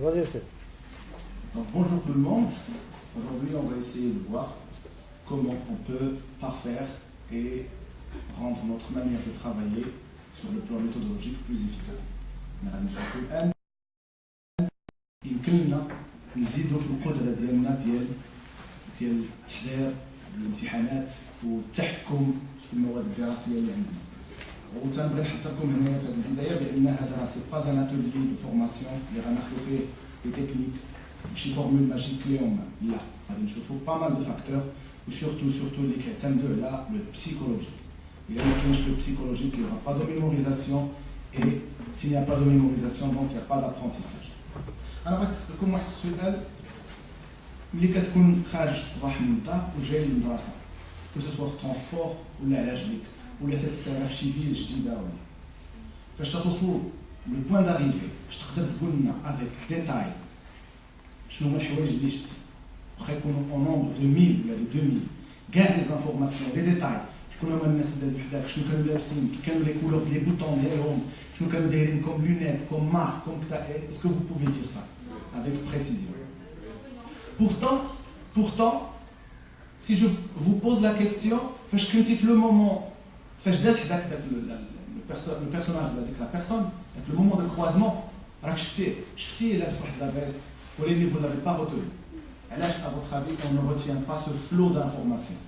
Vas-y, Youssef. Donc, bonjour tout le monde. Aujourd'hui, on va essayer de voir comment on peut parfaire et rendre notre manière de travailler sur le plan méthodologique plus efficace. الآن يمكننا نزيدوا في القدرة ديالنا ديال تحضير الامتحانات والتحكم في المواد الدراسية اللي عندنا. وتنبغي نحطكم هنايا في هذه البداية بأن هذا سي با ان اتولي دو فورماسيون اللي غناخذوا فيه دي تكنيك ماشي فورمول ماجيك كلي اون مان، لا غادي نشوفوا با مال دو فاكتور وسورتو اللي كيعتمدوا على لو بسيكولوجي. إلا ما كاينش لو بسيكولوجي il n'y aura pas de mémorisation et s'il n'y a pas de mémorisation donc il n'y a pas d'apprentissage. أنا بغيت نسألكم واحد السؤال. ملي كتكون خارج الصباح من الدار وجاي للمدرسة كو سوا في الترونسبور ولا على رجليك ولا تتسارى في شي فيل جديدة ولا فاش توصلوا لو بوان داريفي واش تقدر تقول لنا افيك ديتاي شنو هما الحوايج اللي شفتي واخا يكونوا اون نومبر دو 1000 ولا دو 2000 كاع لي زانفورماسيون لي ديتاي شكون هما الناس اللي دازوا حداك شنو كانوا لابسين كي كانوا لي كولور ديال لي بوطون ديالهم شنو كانوا دايرين كوم لونيت كوم مارك كوم كتا اسكو فو بوفي دير سا افيك بريسيزيون. Pourtant, si je vous pose la question, فاش كنتي في لو مومون فاش داز حداك داك لو بيرسوناج ولا ديك لا بيرسون داك لو مومون دو كروازمون راك شفتيه لابس واحد لاباس ولكن vous l'avez pas retenu. علاش à votre avis on ne retient pas ce flot d'informations?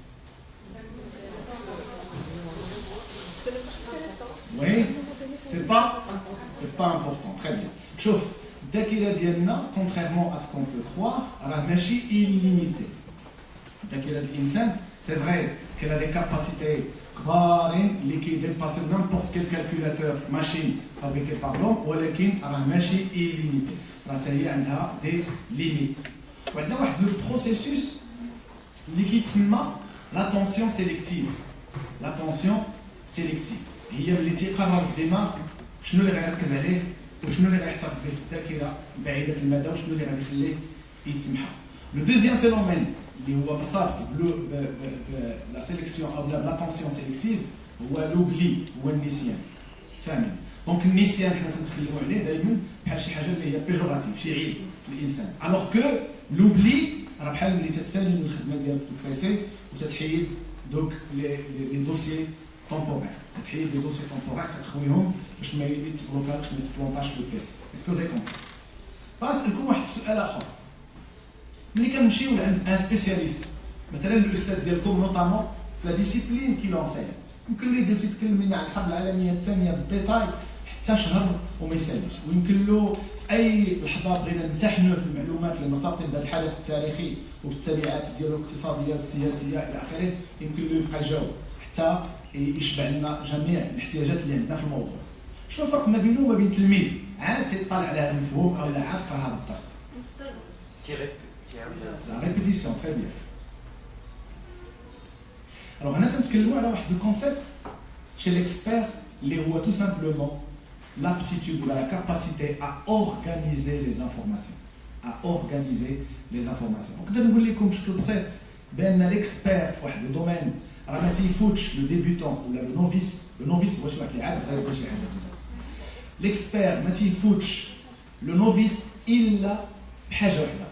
Oui, c'est pas important. Très bien. شوف الذاكرة ديالنا contrairement à ce qu'on peut croire راه ماشي illimité. الذاكرة الإنسان c'est vrai qu'elle a des capacités كبارين اللي كيديباسيو n'importe quel calculateur machine fabriqué par l'homme ولكن راه ماشي illimité. راه حتى هي عندها دي ليميت. وعندنا واحد لو بروسيسوس اللي كيتسمى l'attention sélective. l'attention sélective هي اللي تيقرر الدماغ شنو اللي غيركز عليه وشنو اللي غيحتفظ به في الذاكره بعيده المدى وشنو اللي غادي يخليه يتمحى. لو دوزيام فينومين اللي هو مرتبط لا سيليكسيون او لاتونسيون سيليكتيف هو لوبلي، هو النسيان. ثانيا دونك النسيان حنا تنتكلموا عليه دائما بحال شي حاجه اللي هي بيجوراتيف شي عيب في الانسان، الوغ كو لوبلي راه بحال ملي تتسالي الخدمه ديالك في الفيسي وتتحيد دوك لي دوسيي temporaire. كتحيد لي دوسي temporaire كتخويهم باش ما يتبلوكاش ما يتبلونطاش في البيس. اسكو زي كومبري. نسألكم واحد السؤال اخر. ملي كنمشيو لعند ان سبيسياليست مثلا الاستاذ ديالكم نوطامون في لا ديسيبلين كي لونسين يمكن ليه جلسي تكلم لنا عن الحرب العالميه الثانيه بالديتاي حتى شهر وما يساليش، ويمكن له في اي لحظه بغينا نمتحنوا في المعلومات اللي مرتبطين بهذا الحدث التاريخي وبالتبعات ديالو الاقتصاديه والسياسيه الى اخره يمكن له يبقى يجاوب حتى يشبع لنا جميع الاحتياجات اللي عندنا في الموضوع. شنو الفرق ما بينه وما بين تلميذ عاد تيطلع على هذا المفهوم او لا عاد قرا هذا الدرس؟ لا ريبيتيسيون. تري بيان. الوغ هنا تنتكلموا على واحد الكونسيبت شي ليكسبير اللي هو تو سامبلومون l'aptitude ou la capacité à organiser les informations. نقدر نقول لكم بشكل بسيط بان ليكسبير في واحد الدومين راه ما تيفوتش لو ديبيتون ولا لو نوفيس. لو نوفيس هو شي واحد اللي عاد غير باش يعلم. ليكسبير ما تيفوتش لو نوفيس الا بحاجه واحده،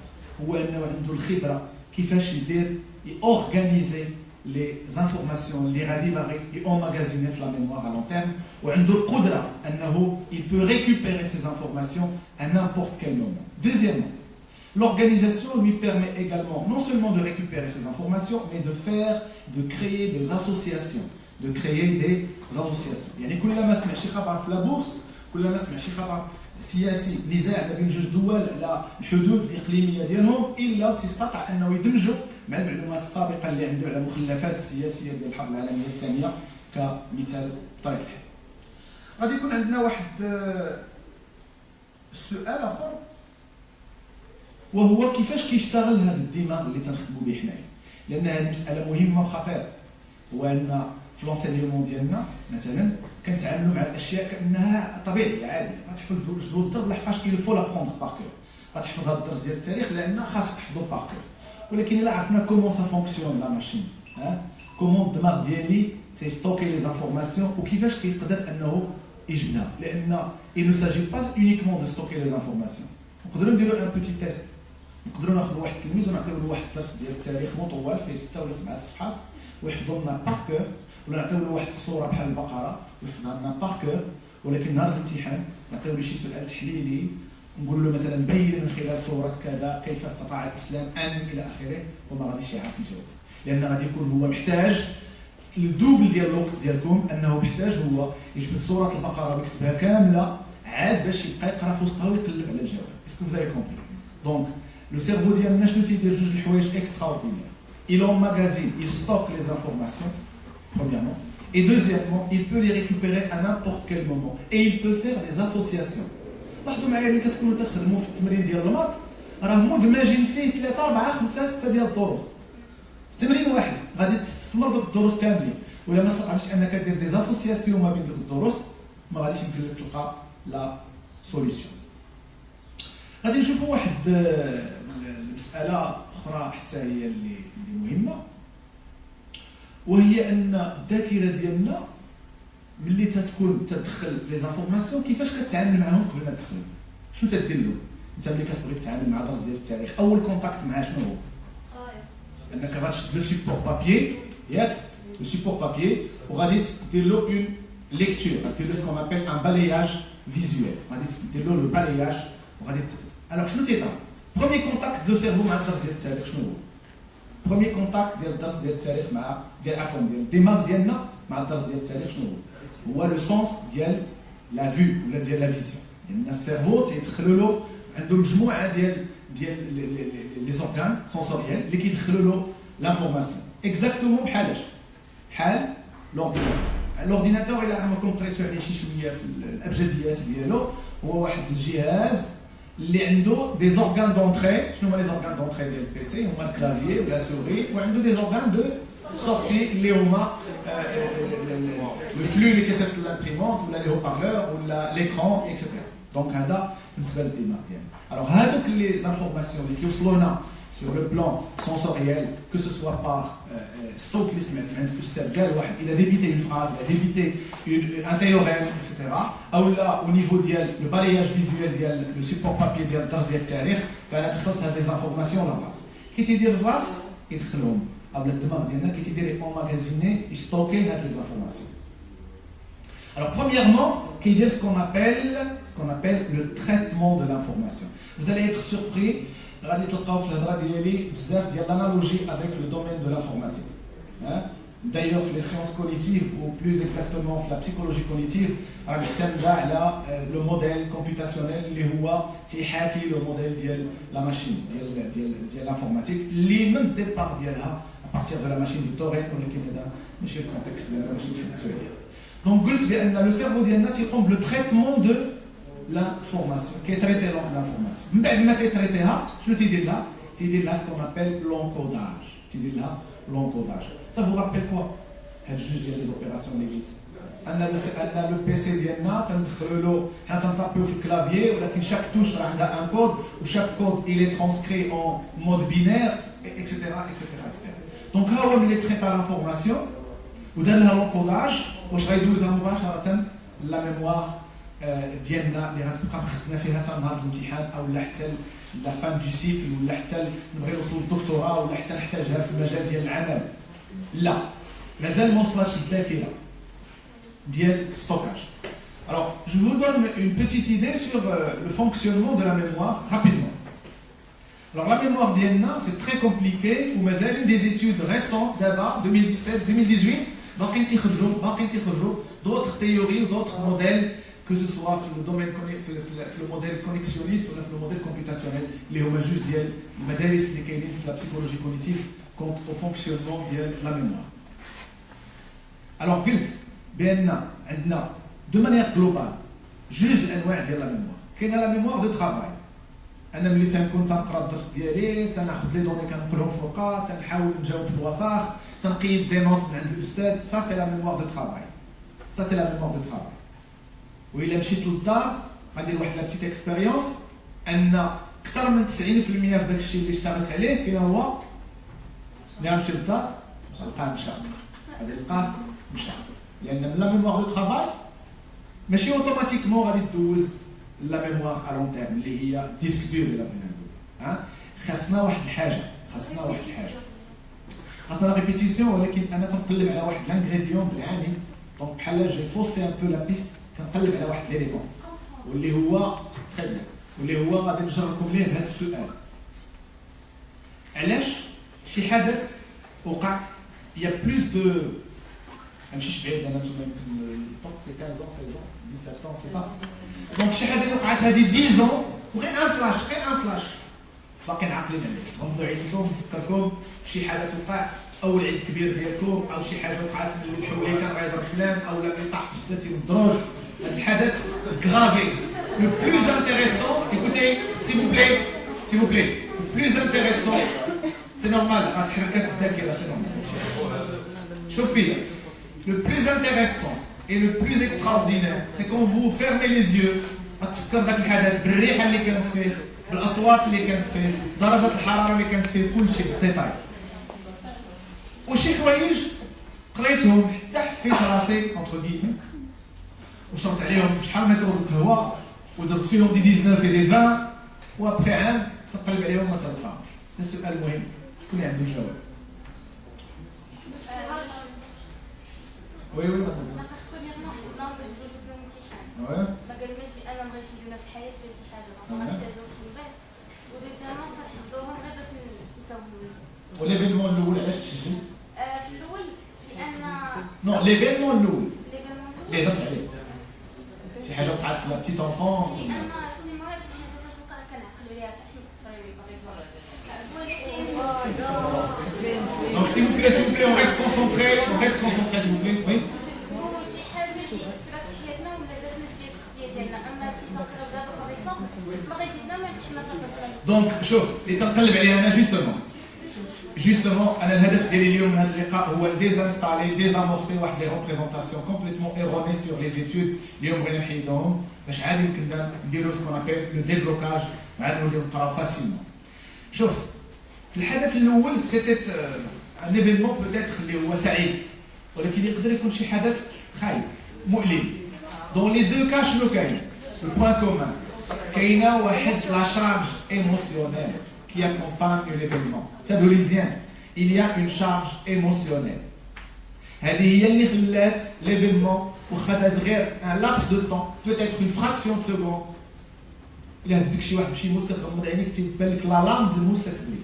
هو انه عنده الخبره كيفاش يدير يورغانيزي لي زانفورماسيون اللي غادي باغي يوماغازيني في لا ميموار ا لون تيرم، وعنده القدره انه il peut récupérer ces informations à n'importe quel moment. Deuxièmement, l'organisation lui permet également non seulement de récupérer ces informations, mais de créer des associations. يعني كل ما سمع شي خبر في لابورس، كل ما سمع شي خبر سياسي نزاع بين جوج دول على الحدود الإقليمية ديالهم إلا تستطيع أنه يدمجوا مع المعلومات السابقة اللي عنده على المخلفات السياسية ديال الحرب العالمية الثانية كمثال بطبيعة الحال. غادي يكون عندنا واحد السؤال آخر وهو كيفاش كيشتغل هذا الدماغ اللي تنخدموا به حنايا، لان هذه مساله مهمه وخطيره. هو ان في لونسينيومون ديالنا مثلا كنتعاملوا مع الاشياء كانها طبيعيه عاديه، غتحفظ جوج الدرس لحقاش الفو لا بروندر بار كور، غتحفظ هذا الدرس ديال التاريخ لان خاصك تحفظو بار كور. ولكن الا عرفنا كومون سا فونكسيون لا ماشين، كومون الدماغ ديالي تيستوكي لي زانفورماسيون وكيفاش كيقدر انه يجبدها، لان il ne s'agit pas uniquement de stocker les informations. نقدروا نديروا ان بوتي تيست. نقدروا ناخذوا واحد التلميذ ونعطيوه واحد الدرس ديال التاريخ مطول فيه 6 ولا 7 صفحات ويحفظوا لنا باركور، ولا نعطيوه له واحد الصوره بحال البقره ويحفظها لنا باركور، ولكن نهار الامتحان نعطيوه له شي سؤال تحليلي نقول له مثلا بين من خلال صوره كذا كيف استطاع الاسلام ان الى اخره، وما غاديش يعرف يجاوب، لان غادي يكون هو محتاج الدوبل ديال الوقت ديالكم، انه محتاج هو يجبد صوره البقره ويكتبها كامله عاد باش يبقى يقرا في وسطها ويقلب على الجواب. اسكو فزاي كومبري؟ دونك لو سيرفو ديالنا شنو تيدير؟ جوج الحوايج اكستراوردينير. Il emmagasine, il stocke les informations, premièrement, et deuxièmement, il peut les récupérer à n'importe quel moment, et il peut faire des associations. لاحظوا معايا ملي كتكونوا تخدموا في التمرين ديال الماط راه مدمجين فيه 3 4 5 6 ديال الدروس. تمرين واحد غادي تستثمر دوك الدروس كاملين، ولا ما استطعتش انك دير دي اسوسياسيون ما بين دوك الدروس ما غاديش يمكن لك تلقى لا سوليسيون. غادي نشوفوا واحد المساله اخرى حتى هي اللي مهمه، وهي ان الذاكره ديالنا ملي تتكون تدخل لي زانفورماسيون كيفاش كتعامل معاهم قبل ما تدخلهم. شنو تدير له انت ملي كتبغي تتعامل مع درس ديال التاريخ؟ اول كونتاكت معاه شنو هو؟ انك غتشد لو سيبور بابيي ياك، لو سيبور بابيي وغادي دير له اون ليكتور، غادير له سكون ابل ان بالاياج فيزوال، غادي دير له لو بالاياج وغادي الوغ شنو تيطرا؟ بروميي كونتاكت دو سيرفو مع الدرس ديال التاريخ شنو هو؟ بروميي كونتاكت ديال الدرس ديال التاريخ مع عفوا ديال الدماغ ديالنا مع الدرس ديال التاريخ شنو هو؟ هو لو سونس ديال لا فيو ولا ديال لا فيزيون. يعني السيرفو تيدخلوا له عنده مجموعه ديال لي زورغان سونسوريال اللي كيدخلوا له لانفورماسيون اكزاكتومون بحال لورديناتور. الى عمركم قريتوا عليه شي شويه في الابجديات ديالو، هو واحد الجهاز اللي عنده دي زورغان دونطري. شنو هما لي زورغان دونطري ديال البيسي؟ هما الكلافيي ولا سوري، وعنده دي زورغان دو سورتي اللي هما لو فلو اللي كيصيفط للامبريمونت ولا لي هو بارلور ولا ليكرون اكسيتيرا. دونك هذا بالنسبه للدماغ ديالنا. الوغ هادوك لي زانفورماسيون اللي كيوصلونا sur le plan sensoriel, que ce soit par الصوت اللي سمعت من عند الاستاذ قال واحد الى ديبيتي اون فراز الى ديبيتي ان تيوريم اكسيتيرا، او لا او نيفو ديال لو بالاياج فيزوال ديال لو سيبور بابي ديال الدرس ديال التاريخ، فانا دخلت هاد لي زانفورماسيون للراس. كي تيدير الراس يدخلهم او الدماغ ديالنا كي تيدير اونماغازيني يستوكي هاد لي زانفورماسيون. Alors premièrement, ce qu'on appelle le traitement de l'information. Vous allez être surpris, غادي تلقاو في الهضره ديالي بزاف ديال l'analogie avec le domaine de l'informatique. D'ailleurs, في les sciences cognitives ou plus exactement في la psychologie cognitive راه معتمده على لو موديل كومبيوتاسيونيل اللي هو تيحاكي لو موديل ديال لا ماشين ديال لانفورماتيك اللي من الديبار ديالها ابارتيغ دو لا ماشين دو تورين، ولكن هذا ماشي الكونتكست ديالنا باش نتحدثوا عليه. دونك قلت بان لو سيرفو ديالنا تيقوم بلو تريتمون دو لانفورماسيون، كيتريتي لانفورماسيون. من بعد ما تيتريتيها شنو تيدير لها؟ تيدير لها سكون ابل لونكوداج، تيدير لها لونكوداج. سا فو رابيل كوا هاد جوج ديال لي زوبيراسيون اللي قلت ان لو بي سي ديالنا تندخلوا له حنا تنطابيو في الكلافيي، ولكن شاك توش راه عندها ان كود وشاك كود il est transcrit en mode binaire اكسيتيرا اكسيتيرا اكسيتيرا. دونك ها هو ملي تريتا لانفورماسيون ودار لها لونكوداج واش غيدوزها مباشره لا ميموار ديالنا اللي غتبقى مخزنه فيها حتى نهار الامتحان او لا حتى لا فان دو سيكل ولا حتى نبغي نوصل للدكتوراه ولا حتى نحتاجها في المجال ديال العمل. لا مازال ما وصلاتش الذاكره ديال ستوكاج. Alors, je vous donne une petite idée sur le fonctionnement de la mémoire rapidement. Alors, la mémoire d'IENA, c'est très compliqué, ou mazal des études récentes, d'abord, 2017, 2018, d'autres théories ou d'autres modèles, que ce soit dans le domaine le modèle connexionniste ou le modèle computationnel, les hommages ديال المدارس اللي كاينين في la psychologie cognitive quant au fonctionnement ديال la mémoire. Alors, قلت بان عندنا دو مانيير جلوبال جوج الانواع ديال لا ميموار. كاينه لا ميموار دو طرافاي، انا ملي تنكون تنقرا الدرس ديالي تناخذ لي دوني كنقولهم فوقا تنحاول نجاوب في الوساخ تنقيد دي نوت من عند الاستاذ. سا سي لا ميموار دو طرافاي، سا سي لا ميموار دو طرافاي. وإلا مشيت للدار غندير واحد لا بتيت اكسبيريونس ان اكثر من 90% في داك الشيء اللي اشتغلت عليه فين هو ملي غنمشي للدار غنلقاه مشى، غادي نلقاه مشى، لان لا ميموار دو طرافاي ماشي اوتوماتيكمون غادي دوز لا ميموار ا لون تيرم اللي هي ديسك دور الا بغينا نقول خاصنا واحد الحاجه خاصنا لا ريبيتيسيون ولكن انا تنقلب على واحد لانغريديون بالعامل دونك بحال جي فوسي ان بو لا بيست كنقلب على واحد ليليمون واللي هو تري بيان واللي هو غادي نجربكم ليه بهذا السؤال علاش شي حدث وقع يا بلوس دو ماشيش بعيد انا نتوما يمكن الطوق سي 15 16 17 سي صا دونك شي حاجه اللي وقعت هذه 10 ans وغير ان فلاش باقي عاقلين عليه تغمضوا عينيكم تفكركم شي حدث وقع او العيد الكبير ديالكم او شي حاجه وقعت من اللي حولي كان غيضرب فلان او لا طاح جدتي من الدروج هذا الحدث غرافي لو بلوز انتريسون écoutez s'il vous plaît le plus intéressant c'est normal تحركات الذاكره سي نورمال شوف فيا le plus intéressant et le plus extraordinaire c'est quand vous fermez les yeux تفكر داك الحدث بالريحه اللي كانت فيه بالاصوات اللي كانت فيه درجه الحراره اللي كانت فيه كل شيء بالديتاي وشي حوايج قريتهم حتى حفيت راسي اونتر غيمي وشربت عليهم شحال متر القهوه ودرت فيهم دي 19 في دي 20 وابخي عام تقلب عليهم ما تلقاهمش هذا السؤال المهم شكون اللي عنده الجواب وي ما ما قالناش بان بغيت يجينا في الحياه ولا شي حاجه ما نحتاجوش من بعد ودوزيامون تنحضروهم غير باش نساوهم وليفينمون الاول علاش تشجي في الاول لان نو ليفينمون الاول اللي هضرت عليه شي حاجه وقعت في لا بتيت انفونس لان شي مرات شي حاجه تتوقع كنعقلوا عليها حنا صغيرين Donc s'il vous plaît, on reste concentré, s'il vous plaît, oui. Donc شوف اللي تنقلب عليها انا جوستومون انا الهدف ديالي اليوم من هذا اللقاء هو ديزانستالي ديزامورسي واحد لي ريبريزونطاسيون كومبليتمون ايروني سور لي زيتود اليوم بغينا نحيدوهم باش عادي يمكن نديرو سكون ابيل لو ديبلوكاج عاد نوليو نقراو فاسيلمون شوف في الحدث الاول سيتي ان ايفينمون بوتيتر اللي هو سعيد ولكن يقدر يكون شي حدث خايب مؤلم دون لي دو كا شنو كاين البوان كومان كاينه واحد لا شارج ايموسيونيل qui accompagne l'événement. تابعوا لي مزيان. Il y a une charge émotionnelle. هذه هي اللي خلات l'événement وخدات غير un laps de temps, peut-être une fraction de seconde. إلا هديك شي واحد بشي موس كتغمض عينيك تيبان لك لا لام ديال الموس تتبري.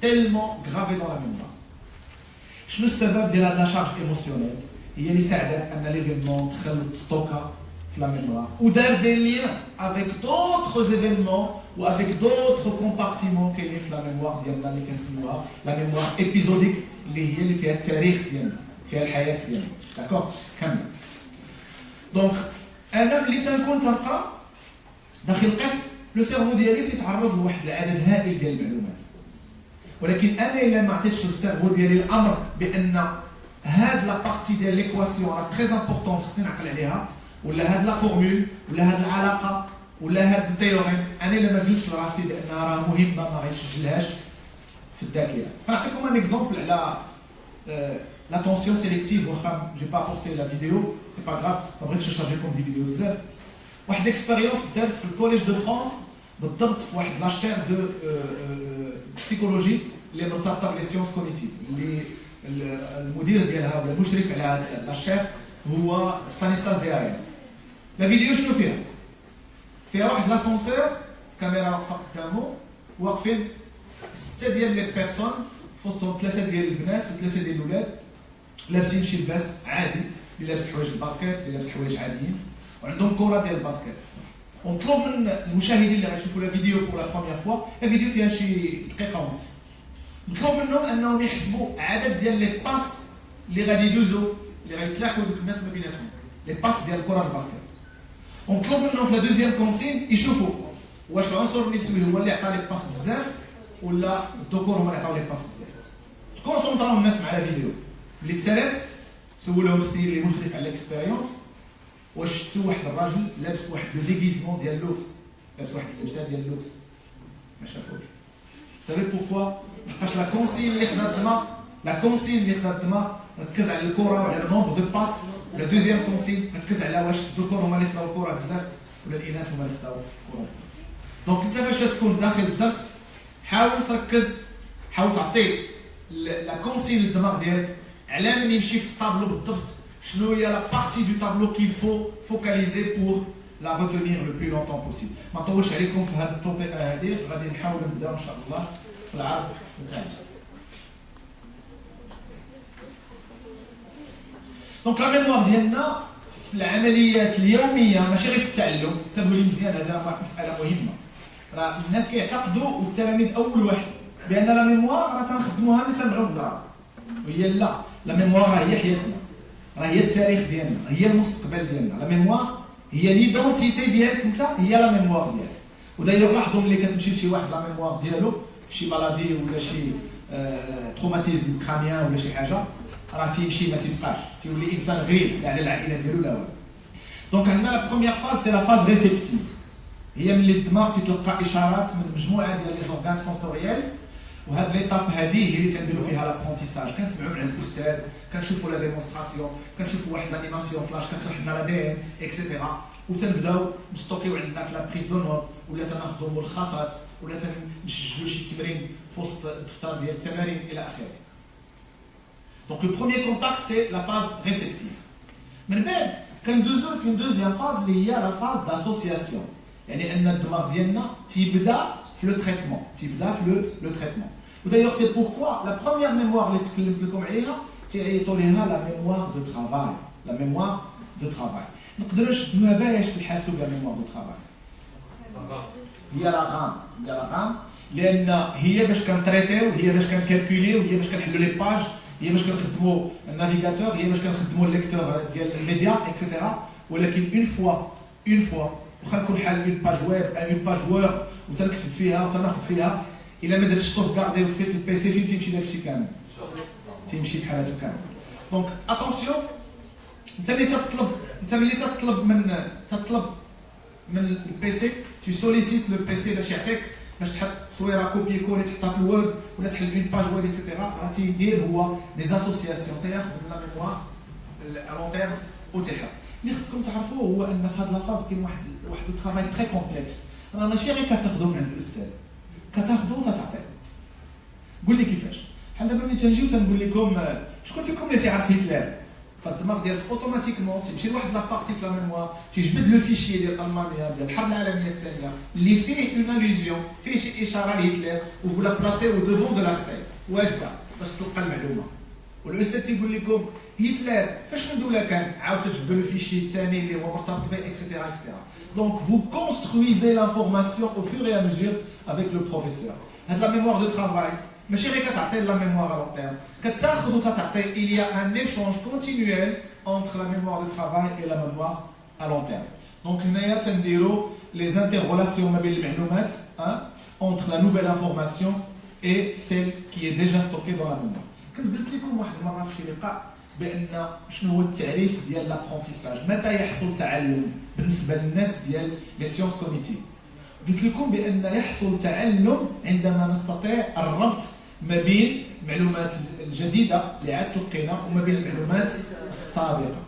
tellement gravé dans la mémoire. شنو السبب ديال هاد لا شارج ايموسيونيل؟ هي اللي ساعدت ان l'événement دخل ستوكا في لا ميموار ودار دي ليان avec d'autres événements ou avec d'autres compartiments كاينين في لا ميموار ديالنا اللي كنسموها لا ميموار ايبيزوديك اللي هي اللي فيها التاريخ ديالنا فيها الحياه ديالنا داكوغ كمل دونك انا ملي تنكون تنقرا داخل القسم لو سيرفو ديالي تيتعرض لواحد العدد هائل ديال المعلومات ولكن انا الا ما عطيتش للسيرفو ديالي الامر بان هاد لا بارتي ديال ليكواسيون راه تري امبورطون خصني نعقل عليها ولا هاد لا فورمول ولا هاد العلاقه ولا هاد التيوريم انا الا ما قلتش لراسي بانها راه مهمه ما غيسجلهاش في الذاكره نعطيكم ان اكزومبل على لاتونسيون سيليكتيف واخا جي با ابورتي لا فيديو سي با غراف ما بغيتش نشارجيكم دي فيديو بزاف واحد الاكسبيريونس دارت في الكوليج دو فرانس بالضبط في واحد لا شير دو بسيكولوجي اللي مرتبطه بلي سيونس كوغنيتيف اللي المدير ديالها ولا المشرف على لا شير هو ستانيسلاس ديايل لا فيديو شنو فيها واحد لاسونسور كاميرا واقفه قدامه واقفين 6 ديال لي بيرسون فوسطهم 3 ديال البنات و3 ديال الاولاد لابسين شي لباس عادي اللي لابس حوايج الباسكيت اللي لابس حوايج عاديين وعندهم كره ديال الباسكيت ونطلب من المشاهدين اللي غيشوفوا لا فيديو بور لا بروميير فوا لا فيديو فيها شي دقيقه ونص نطلب منهم انهم يحسبوا عدد ديال لي باس اللي غادي يدوزوا اللي غيتلاقوا دوك الناس ما بيناتهم لي باس ديال الكره الباسكيت ونطلب منهم في لا دوزيام كونسين يشوفوا واش العنصر النسوي هو اللي عطى لي باس بزاف ولا الذكور هما اللي عطاو لي باس بزاف تكونسونطراو الناس مع لا فيديو اللي تسالات سولهم السيد اللي مشرف على الاكسبيريونس واش شفتوا واحد الراجل لابس واحد لو ديغيزمون ديال اللوكس لابس واحد اللبسه ديال اللوكس ما شافوش سافي بوركوا لحقاش لا كونسين اللي خدا الدماغ لا كونسين اللي خدا الدماغ ركز على الكره وعلى النومبر دو باس لا دوزيام كونسين ركز على واش الذكور هما اللي خداو الكره بزاف ولا الاناث هما اللي اختاروا كره بزاف. دونك انت فاش تكون داخل الدرس حاول تركز، حاول تعطي لا كونسين للدماغ ديالك على من يمشي في الطابلو بالضبط، شنو هي لا بارتي دو طابلو كيل فو فوكاليزي بور لا retenir le plus longtemps possible. ما نطولش عليكم في هذه التوطئه هذه، غادي نحاول نبداو ان شاء الله في العرض نتاعنا. دونك لا ميموار ديالنا في العمليات اليوميه ماشي غير في التعلم، تنقولي مزيان هذا واحد مساله مهمه. راه الناس كيعتقدوا والتلاميذ اول واحد بان لا ميموار راه تنخدموها ملي تنبغيو نقراو، وهي لا، لا ميموار راه هي حياتنا، راه هي التاريخ ديالنا، هي المستقبل ديالنا. لا ميموار هي ليدونتيتي ديالك انت، هي لا ميموار ديالك. ودايوغ لاحظوا ملي كتمشي لشي واحد لا ميموار ديالو في شي مالادي ولا شي تروماتيزم كرانيان ولا شي حاجه، راه تيمشي ما تيبقاش، تيولي انسان غريب لا على العائله ديالو لا والو. دونك عندنا لا بروميير فاز سي لا فاز ريسيبتيف، هي ملي الدماغ تيتلقى اشارات من مجموعه ديال لي زورغان سونسوريال، وهاد ليطاب هذه هي اللي تنديروا فيها لابرونتيساج. كنسمعوا من عند الاستاذ، كنشوفوا لا ديمونستراسيون، كنشوفوا واحد لانيماسيون فلاش كتشرح لنا لا دي ان اكسيتيرا، وتنبداو نستوكيو عندنا في لا بريز دو نوت، ولا تناخذوا ملخصات، ولا تنسجلوا شي تمرين في وسط الدفتر ديال التمارين الى اخره. دونك لو بروميير كونتاكت سي لا فاز ريسيبتيف. من بعد كندوزو اون دوزيام فاز اللي هي لا فاز داسوسياسيون، يعني ان الدماغ ديالنا تيبدا في لو تريتمون، تيبدا في لو تريتمون. ودايوغ سي بوركوا لا بروميير ميموار اللي تكلمت لكم عليها تيعيطوا ليها لا ميموار دو ترافاي، لا ميموار دو ترافاي. نقدروا نشدوها باش في الحاسوب لا ميموار دو ترافاي، هي لا غام، هي لا غام، لان هي باش كنتريتيو، هي باش كنكالكوليو، هي باش كنحلوا لي باج، هي باش كنخدموا النافيغاتور، هي باش كنخدموا الليكتور ديال الميديا اكسيتيرا. ولكن اون فوا واخا نكون حال اون باج ويب او اون باج وورد وتنكتب فيها وتناخذ فيها، الا ما درتش سوفكاردي وطفيت البيسي فين تيمشي داكشي كامل؟ تيمشي بحال هذا كامل. دونك اتونسيون، انت ملي تطلب من البيسي، تو سوليسيت لو بيسي باش تحط صويره كوبي كولي تحطها في الوورد ولا تحل اون باج ويب اكسيتيرا، راه تيدير هو دي اسوسياسيون، تياخذ من لا ميموار الون تيرم وتيحط. اللي خصكم تعرفوه هو ان في هذه لافاز كاين واحد لو ترافاي تري كومبلكس، راه ماشي غير كتاخذو من عند الاستاذ، كتاخذو وتعطيه. قول لي كيفاش. بحال دابا ملي تنجيو تنقول لكم شكون فيكم اللي تيعرف هتلر، فالدماغ ديالك اوتوماتيكمون تيمشي لواحد لابارتي في لا ميموار، تيجبد لو فيشي ديال المانيا ديال الحرب العالميه الثانيه اللي فيه اون الوزيون، فيه شي اشاره لهتلر، وفو لا بلاسيو دوفون دو لا سين واجده باش تلقى المعلومه. والاستاذ تيقول لكم هتلر فاش من دوله كان، عاود تجبدوا لو فيشي الثاني اللي هو مرتبط به اكسيتيرا اكسيتيرا. دونك فو كونسترويزي لانفورماسيون او فور اي ا ميزور افيك لو بروفيسور. هاد لا ميموار دو ترافاي ماشي غير كتعطي لا ميموار ا لون تيرم، كتاخذ وتعطي. il y a un échange continuel entre la mémoire de travail et la mémoire à long terme. Donc هنايا تنديروا les interrelations ما بين المعلومات entre la nouvelle information et celle qui est déjà stockée dans la mémoire. كنت قلت لكم واحد المره في شي لقاء بان شنو هو التعريف ديال لابرونتيساج، متى يحصل تعلم بالنسبه للناس ديال لي سيونس كوغنيتيف. قلت لكم بان يحصل تعلم عندما نستطيع الربط ما بين المعلومات الجديده اللي عاد تلقينا وما بين المعلومات السابقه.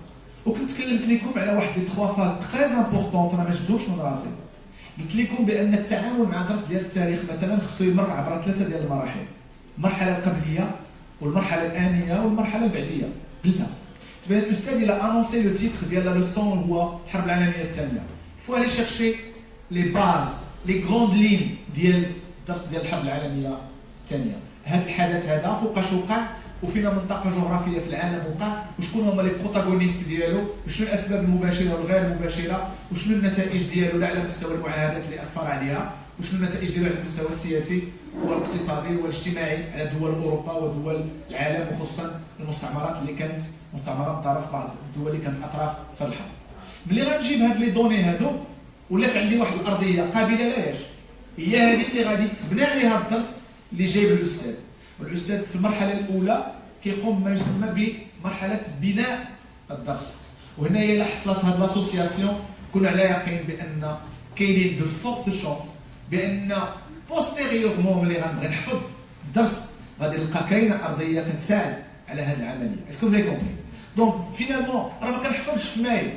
وكنت تكلمت لكم على واحد لي 3 فاز تري امبورطون انا ما جبتهمش من راسي. قلت لكم بان التعامل مع درس ديال التاريخ مثلا خصو يمر عبر 3 ديال المراحل، المرحله القبليه والمرحله الانيه والمرحله البعديه. قلتها تبان الاستاذ الى انونسي لو تيتر ديال لا لوسون هو الحرب العالميه الثانيه، فوا لي شيرشي لي باز لي غروند لين ديال الدرس ديال الحرب العالميه الثانيه. هذا الحدث هذا فوقاش وقع وفينا منطقه جغرافيه في العالم وقع، وشكون هما لي بروتاغونيست ديالو، وشنو الاسباب المباشره والغير مباشره، وشنو النتائج ديالو لا على مستوى المعاهدات اللي اسفر عليها، وشنو النتائج ديالو على المستوى السياسي والاقتصادي والاجتماعي على دول اوروبا ودول العالم، وخصوصا المستعمرات اللي كانت مستعمرات طرف بعض الدول اللي كانت اطراف في الحرب. ملي غنجيب هاد لي دوني هادو ولات عندي واحد الارضيه قابله للاش، هي هذه اللي غادي تبنى عليها الدرس اللي جايب الاستاذ. والاستاذ في المرحله الاولى كيقوم بما يسمى بمرحله بناء الدرس. وهنا الا حصلت هاد لاسوسياسيون كون على يقين بان كاينين دو فورت شونس بان بوستيريورمون ملي غنبغي نحفظ الدرس غادي نلقى كاينه ارضيه كتساعد على هاد العمليه. اسكو زي كومبري؟ دونك فينالمون راه ما كنحفظش في ماي،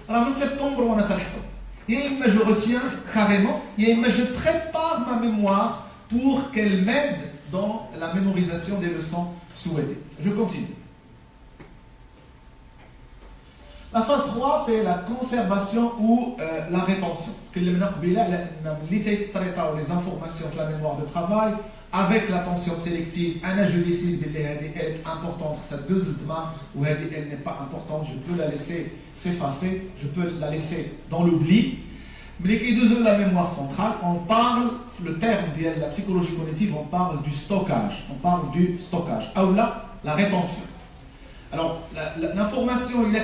راه من سبتمبر وانا تنحفظ. et je retiens carrément, et je prépare ma mémoire pour qu'elle m'aide dans la mémorisation des leçons souhaitées. Je continue. La phase 3, c'est la conservation ou la rétention. Parce que les informations de la mémoire de travail, avec l'attention sélective, je décide qu'elle est importante, cette deuxième ou elle n'est pas importante, je peux la laisser s'effacer, je peux la laisser dans l'oubli. Mais les deux de la mémoire centrale, on parle, le terme de la psychologie cognitive, on parle du stockage. On parle du stockage. Ou là, la rétention. Alors, l'information, il a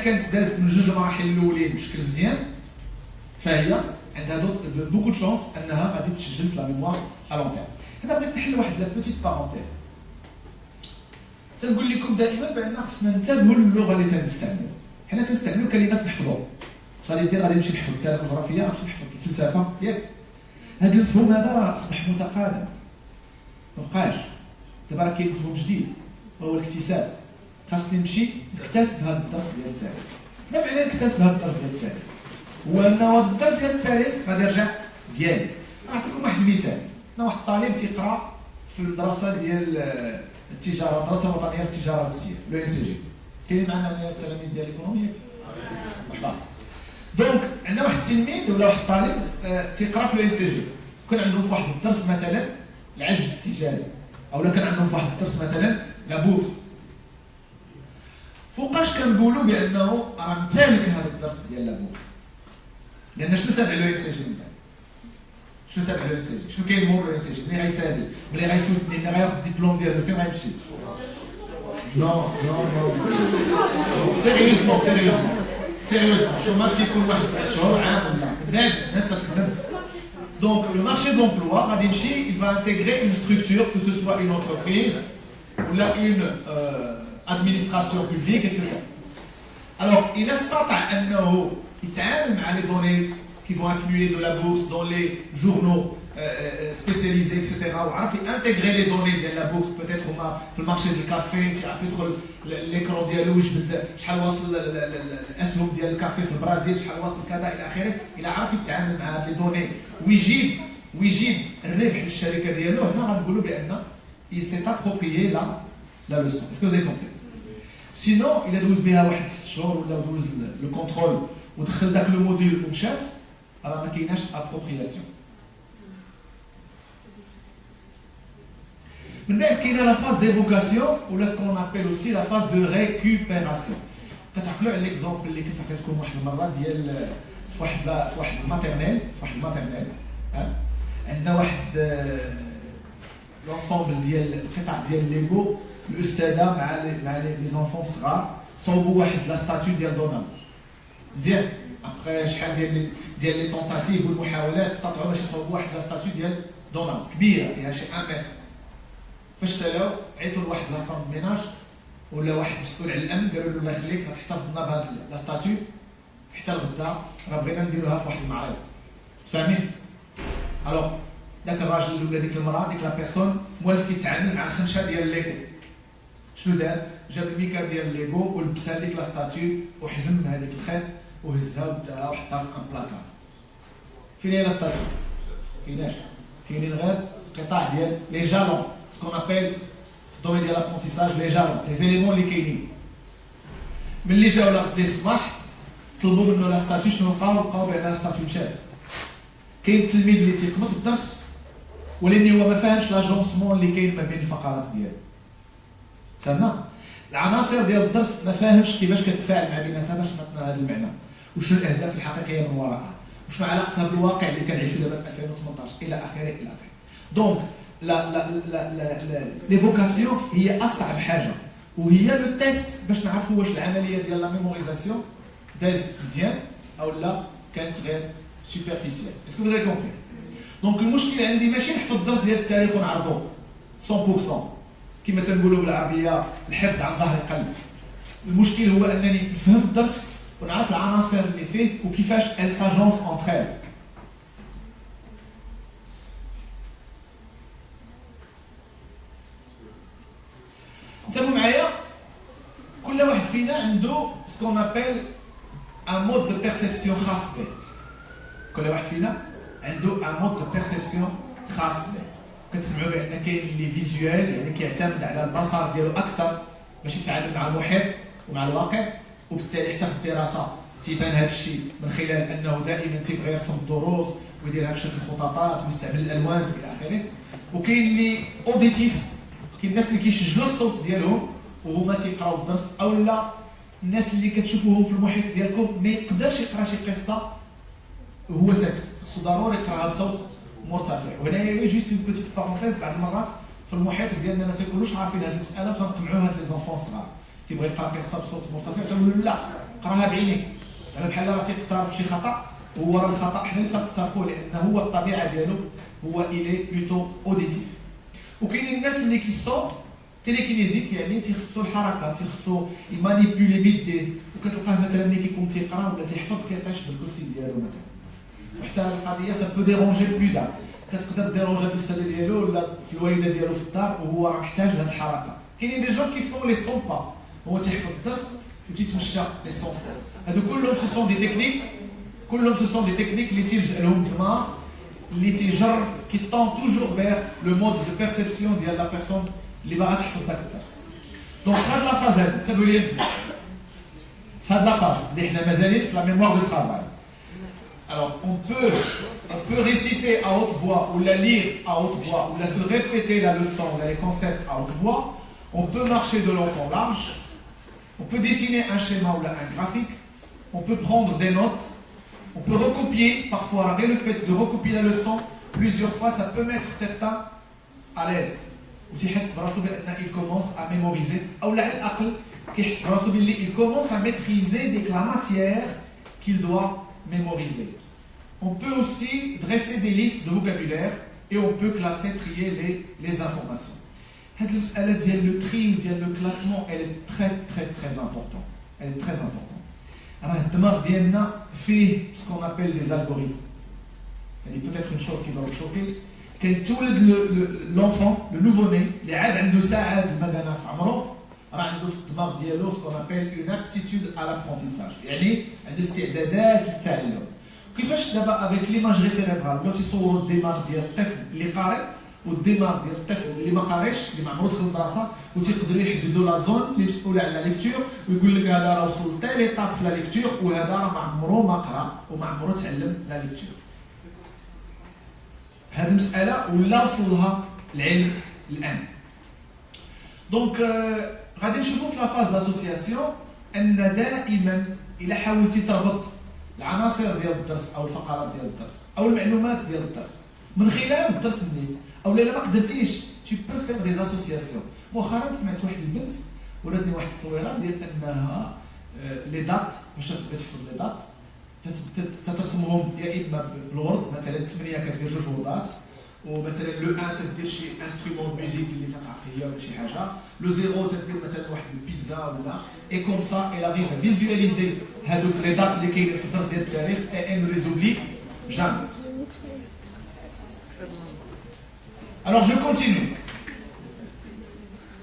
beaucoup de chances qu'elle va être la mémoire à long terme. أنا بغيت نحل واحد لا بوتيت بارونتيز. تنقول لكم دائما بأن خصنا ننتبهوا للغة اللي تنستعملوا. حنا تنستعملوا كلمات نحفظوها. غادي نمشي نحفظ التاريخ الجغرافية، نمشي نحفظ الفلسفة، ياك؟ هذا المفهوم هذا راه أصبح متقادم. مابقاش. دابا راه كاين مفهوم جديد وهو الاكتساب. خاصني نمشي نكتسب هذا الدرس ديال التاريخ. ما معنى نكتسب هذا الدرس ديال التاريخ؟ هو أن هذا الدرس ديال التاريخ غادي يرجع ديالي. نعطيكم واحد المثال. واحد الطالب تيقرا في المدرسه ديال التجاره، المدرسه الوطنيه للتجاره والسير، لو ان سي جي. كاين معنا التلاميذ ديال الايكونوميه؟ مرحبا. دونك عندنا واحد التلميذ ولا واحد الطالب تيقرا في لو ان سي جي، كان عندهم في واحد الدرس مثلا العجز التجاري، او كان عندهم في واحد الدرس مثلا لا بورس. فوقاش كنقولوا بانه راه امتلك هذا الدرس ديال لا بورس؟ لان شنو تابع لو ان سي جي من بعد؟ شنو تابع لو ان سي جي؟ شنو كاين مور لو ان سي جي؟ ملي غيسالي، ملي غيسولني، ملي غياخذ الدبلوم ديالو فين غيمشي؟ نو نو نو سيريوزمون الشوماج كيكون واحد 3 شهور عام ولا بلاد الناس تخدم. دونك لو مارشي دومبلوا غادي يمشي il va intégrer une structure, que ce soit une entreprise ou là une administration publique, etc. Alors il استطاع انه يتعامل مع لي دوني qui vont influer de la bourse dans les journaux spécialisés, etc. وعرف intégrer les données de la bourse, peut-être في المارشي ديال الكافي، كيعرف يدخل ليكرون ديالو ويجبد شحال واصل الاسهم ديال الكافي في البرازيل، شحال واصل كذا الى اخره، الى عرف يتعامل مع هاد لي دوني ويجيب الربح للشركه ديالو. هنا غنقولوا بان il s'est approprié la leçon. Est-ce que vous avez compris? Sinon, il a دوز بها واحد 6 شهور ولا دوز لو كونترول ودخل داك لو موديل ومشات، راه ما كايناش ابروبرياسيون. من بعد كاينه لا فاز ديفوكاسيون ولا سكون ابل اوسي لا فاز دو ريكوبيراسيون. كتعقلوا على ليكزومبل اللي كنت عطيتكم واحد المره ديال في واحد الماتيرنيل، عندنا واحد لونسومبل ديال القطع ديال ليغو، الاستاذه مع لي زونفون صغار صوبوا واحد لا ستاتيو ديال دونالد. مزيان ابخي شحال ديال لي طونطاتيف والمحاولات استطاعوا باش يصوبوا واحد لا ستاتيو ديال دونالد كبيره فيها شي 1 متر. فاش سالاو عيطوا لواحد لا فام ميناج ولا واحد مسؤول على الامن، قالوا له الله يخليك غتحتفظ لنا بهاد لا ستاتيو حتى الغدا، راه بغينا نديروها في واحد المعرض. فاهمين؟ الوغ داك الراجل ولا ديك المراه ديك لا بيرسون موالف كيتعامل مع الخنشه ديال ليغو. شنو دار؟ جاب الميكا ديال ليغو ولبسها ديك لا ستاتيو وحزم هذيك الخيط وهزها وداها وحطها في ان بلاكار. فين هي لا ستاتيو؟ كايناش، كاينين غير قطع ديال لي جالون، سكون ابل في الدومين ديال لابونتيساج لي جالون، لي زيليمون اللي كاينين. ملي جاو لغد الصباح طلبوا منه لا ستاتيو، شنو لقاو بان لا ستاتيو مشات. كاين التلميذ اللي تيقبط في الدرس ولكن هو ما فاهمش لاجونسمون اللي كاين ما بين الفقرات ديالو. فهمنا؟ العناصر ديال الدرس ما فاهمش كيفاش كتفاعل مع بيناتها باش تعطينا هذا المعنى، وشنو الاهداف الحقيقيه من وراءها، وشنو علاقتها بالواقع اللي كنعيشوا دابا في 2018 الى اخره الى اخره. دونك ليفوكاسيون هي اصعب حاجه، وهي لو تيست باش نعرفوا واش العمليه ديال لا ميموريزاسيون داز مزيان او لا كانت غير سوبرفيسيال. اسكو vous avez compris؟ دونك المشكل عندي ماشي نحفظ الدرس ديال التاريخ ونعرضوه 100% كما تنقولوا بالعربيه الحفظ عن ظهر قلب. المشكل هو انني نفهم الدرس ونعرف العناصر اللي فيه وكيفاش ال ساجونس اونتر ال. انتبهوا معايا، كل واحد فينا عنده سكون ابل ان مود دو بيرسيبسيون خاص به. كل واحد فينا عنده ان مود دو بيرسيبسيون خاص به. كتسمعوا بان كاين اللي فيزوال يعني كيعتمد على البصر ديالو اكثر باش يتعامل مع المحيط ومع الواقع، وبالتالي حتى في الدراسه تيبان هذا الشيء من خلال انه دائما تيبغي يرسم الدروس ويديرها في شكل خطاطات ويستعمل الالوان الى اخره. وكاين اللي اوديتيف، كاين الناس اللي كيسجلوا الصوت ديالهم وهما تيقراو الدرس، او لا الناس اللي كتشوفوهم في المحيط ديالكم ما يقدرش يقرا شي قصه وهو ساكت، خصو ضروري يقراها بصوت مرتفع. وهنايا جوست اون بوتيت بارونتيز، بعض المرات في المحيط ديالنا ما تيكونوش عارفين هذه المساله وتنقمعوا هاد لي زونفون الصغار، تيبغي يقرا قصه بصوت مرتفع تنقولوا لا قراها بعينيك، انا بحال راه تيقترف شي خطا وهو راه الخطا حنا اللي تنقترفوه لان هو الطبيعه ديالو هو الي بلوتو اوديتيف. وكاينين الناس اللي كيسون تيليكينيزيك، يعني تيخصو الحركه، تيخصو يمانيبيولي بيديه، وكتلقاه مثلا ملي كيكون تيقرا ولا تيحفظ كيعطيش بالكرسي ديالو مثلا. وحتى القضيه سا بو ديرونجي بلو دار، كتقدر ديرونجي الاستاذ ديالو ولا في الوالده ديالو في الدار وهو راه محتاج لهاد الحركه. كاينين دي جون كيفون لي سون با، هو تيحفظ الدرس وتيتمشى لي سون. هادو كلهم سو سون دي تكنيك، كلهم سو سون دي تكنيك اللي تيلجا لهم الدماغ، اللي تيجر كي طون توجور فيغ لو مود دو بيرسيبسيون ديال لا بيرسون اللي باغا تحفظ داك الدرس. دونك في هاد لافاز هادي انتبهوا ليا مزيان، في هاد لافاز اللي حنا مازالين في لا ميموار دو ترافاي. Alors, on peut réciter à haute voix ou la lire à haute voix ou la se répéter la leçon, les concepts à haute voix. On peut marcher de long en large. On peut dessiner un schéma ou un graphique. On peut prendre des notes. On peut recopier. Parfois, le fait de recopier la leçon plusieurs fois, ça peut mettre certains à l'aise. Il commence à mémoriser. Ou il commence à maîtriser la matière qu'il doit mémoriser. On peut aussi dresser des listes de vocabulaire et on peut classer, trier les informations. Le tri, le classement, elle est très très très importante. Elle est très importante. Alors, le fait ce qu'on appelle les algorithmes. Il y a peut-être une chose qui va vous choquer. Quand l'enfant, le nouveau-né, les aides de Saad, le Magana Famro, ce qu'on appelle une aptitude à l'apprentissage. يعني عنده استعدادات للتعلم. كيفاش دابا افيك ليماجري سيريبرال ولا تيصوروا الدماغ ديال الطفل اللي قاري والدماغ ديال الطفل اللي ما قاريش اللي ما عمرو دخل للدراسه، وتيقدروا يحددوا لا زون اللي مسؤوله على لا ليكتور ويقول لك هذا راه وصل حتى ليطاب في لا ليكتور وهذا راه ما عمرو ما قرا وما عمرو تعلم لا ليكتور. هذه المساله ولا وصل لها العلم الان. دونك غادي نشوفوا في لا فاز داسوسياسيون ان دائما الا حاولتي تربط العناصر ديال الدرس او الفقرات ديال الدرس او المعلومات ديال الدرس من خلال الدرس النيت، او الا ما قدرتيش tu peux faire des associations. مؤخرا سمعت واحد البنت ولاتني واحد التصويره ديال انها لي دات باش تبغي تحفظ لي دات تترسمهم يا اما بالورد، مثلا 8 كدير 2 وردات، ومثلا لو 1 تدير شي انسترومون ميوزيك اللي تعرف هي ولا شي حاجه، لو 0 تدير مثلا واحد البيتزا ولا اي كوم سا اي اريف فيزواليزي هذوك لي دات اللي كاينين في الدرس ديال التاريخ اي ان ريزوبلي جامي. Alors je continue.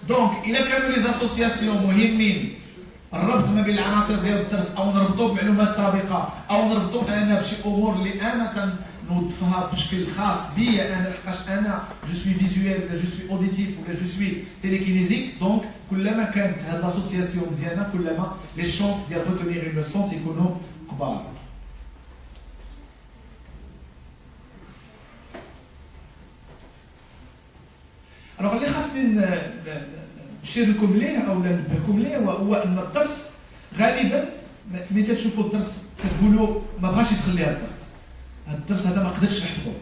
Donc الا كانوا لي زاسوسياسيون مهمين، الربط ما بين العناصر ديال الدرس او نربطوه بمعلومات سابقه او نربطوه انا بشي امور اللي انا نوظفها بشكل خاص بيا انا لحقاش انا جو سوي فيزويل ولا جو سوي اوديتيف ولا جو سوي تيليكينيزيك. دونك كلما كانت هاد لاسوسياسيون مزيانه كلما لي شونس ديال روتونير اون لوسون تيكونوا كبار. الوغ اللي خاصني نشير لكم ليه او ننبهكم ليه هو ان الدرس غالبا ملي تشوفوا الدرس كتقولوا ما بغاش يدخل ليها الدرس، هذا الدرس هذا ما قدرتش نحفظه.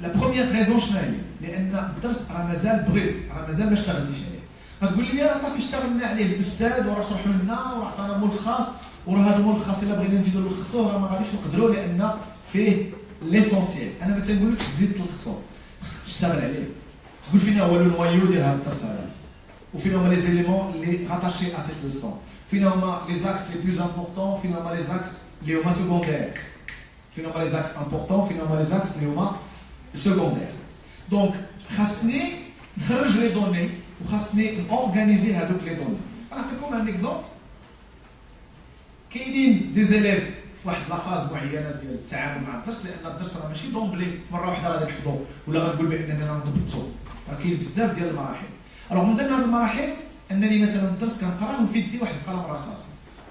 لا بروميير ريزون شنو هي؟ لان الدرس راه مازال بغيت، راه مازال ما اشتغلتيش عليه. غتقول لي راه صافي اشتغلنا عليه الاستاذ وراه شرح لنا وراه عطانا ملخص وراه هذا الملخص الا بغينا نزيدو نلخصوه راه ما غاديش نقدروا لان فيه ليسونسيال. انا ما تنقولكش تزيد تلخصو، خصك تشتغل عليه، تقول فينا هو لو نوايو ديال هذا الدرس هذا وفينا هما لي زيليمون اللي راتاشي ا سيت لوسون، فينا هما لي زاكس لي بلوز امبورطون، فينا هما لي زاكس اللي هما سكوندير، فينا هما لي زاكس امبورطون، فينا هما لي زاكس اللي هما سكوندير. دونك خاصني نخرج لي دوني وخاصني نورغانيزي هذوك لي دوني. نعطيكم ان اكزومبل. كاينين دي زيليف في واحد لافاز معينه ديال التعامل مع الدرس، لان الدرس راه ماشي دومبلي مره واحده غادي نحفظو ولا غنقول بانني انا نضبطو، راه كاين بزاف ديال المراحل. الوغ من ضمن هذه المراحل انني مثلا الدرس كنقراه وفي يدي واحد القلم رصاص،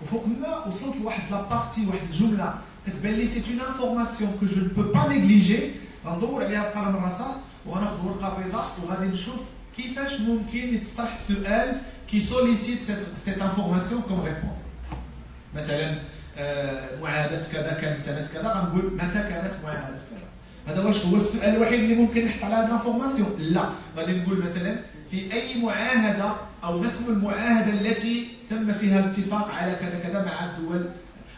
وفوق ما وصلت لواحد لابارتي واحد الجمله كتبان لي سي اون انفورماسيون كو جو نو بو با نيغليجي، غندور عليها القلم الرصاص وغناخذ ورقه بيضاء وغادي نشوف كيفاش ممكن يتطرح السؤال كي سوليسيت سيت انفورماسيون كوم ريبونس. مثلا معاهده كذا كانت سنه كذا، غنقول متى كانت معاهده كذا. هذا واش هو السؤال الوحيد اللي ممكن نحط على هذه الانفورماسيون؟ لا، غادي نقول مثلا في اي معاهده او ما اسم المعاهده التي تم فيها الاتفاق على كذا كذا مع الدول.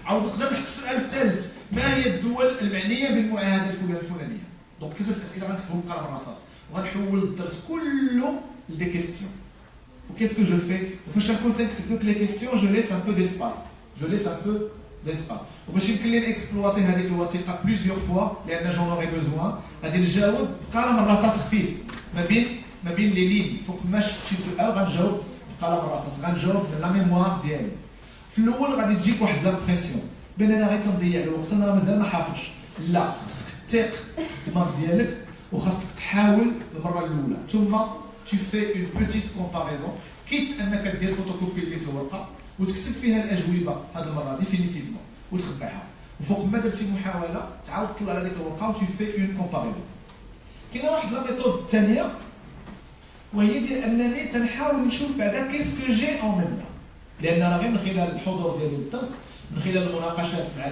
عاود نقدر نحط السؤال الثالث، ما هي الدول المعنيه بالمعاهده الفلانيه؟ دونك 3 اسئله غنكتبهم بقلم الرصاص وغنحول الدرس كله لدي كيستيون. وكيسكو جو في؟ وفاش نكون تنكتب دوك لي كيستيون جو ليس ان بو ديسباس، ديسباس. وباش يمكن لي نكسبلواتي هذيك الوثيقه بليزيور فوا لان جون اوري بوزوان، غادي نجاوب بقلم الرصاص خفيف ما بين لي لين. فوق ما شفت شي سؤال غنجاوب بقلم الرصاص، غنجاوب من لا ميموار ديالي. في الاول غادي تجيك واحد لامبرسيون بان انا غير تنضيع الوقت، انا راه مازال ما حافظش. لا، خصك تثق الدماغ ديالك وخاصك تحاول المره الاولى، ثم tu fais une petite comparaison، كيت انك دير فوتوكوبي ديال الورقه وتكتب فيها الاجوبه هذه المره ديفينيتيفمون وتخبعها، وفوق ما درتي محاوله تعاود تطلع على ديك الورقه وتي في اون كومباريزون. كاينه واحد لا ميثود الثانيه وهي ديال انني تنحاول نشوف بعدا كيسكو جي اون ميم، لان راه غير من خلال الحضور ديالي للدرس، من خلال المناقشات مع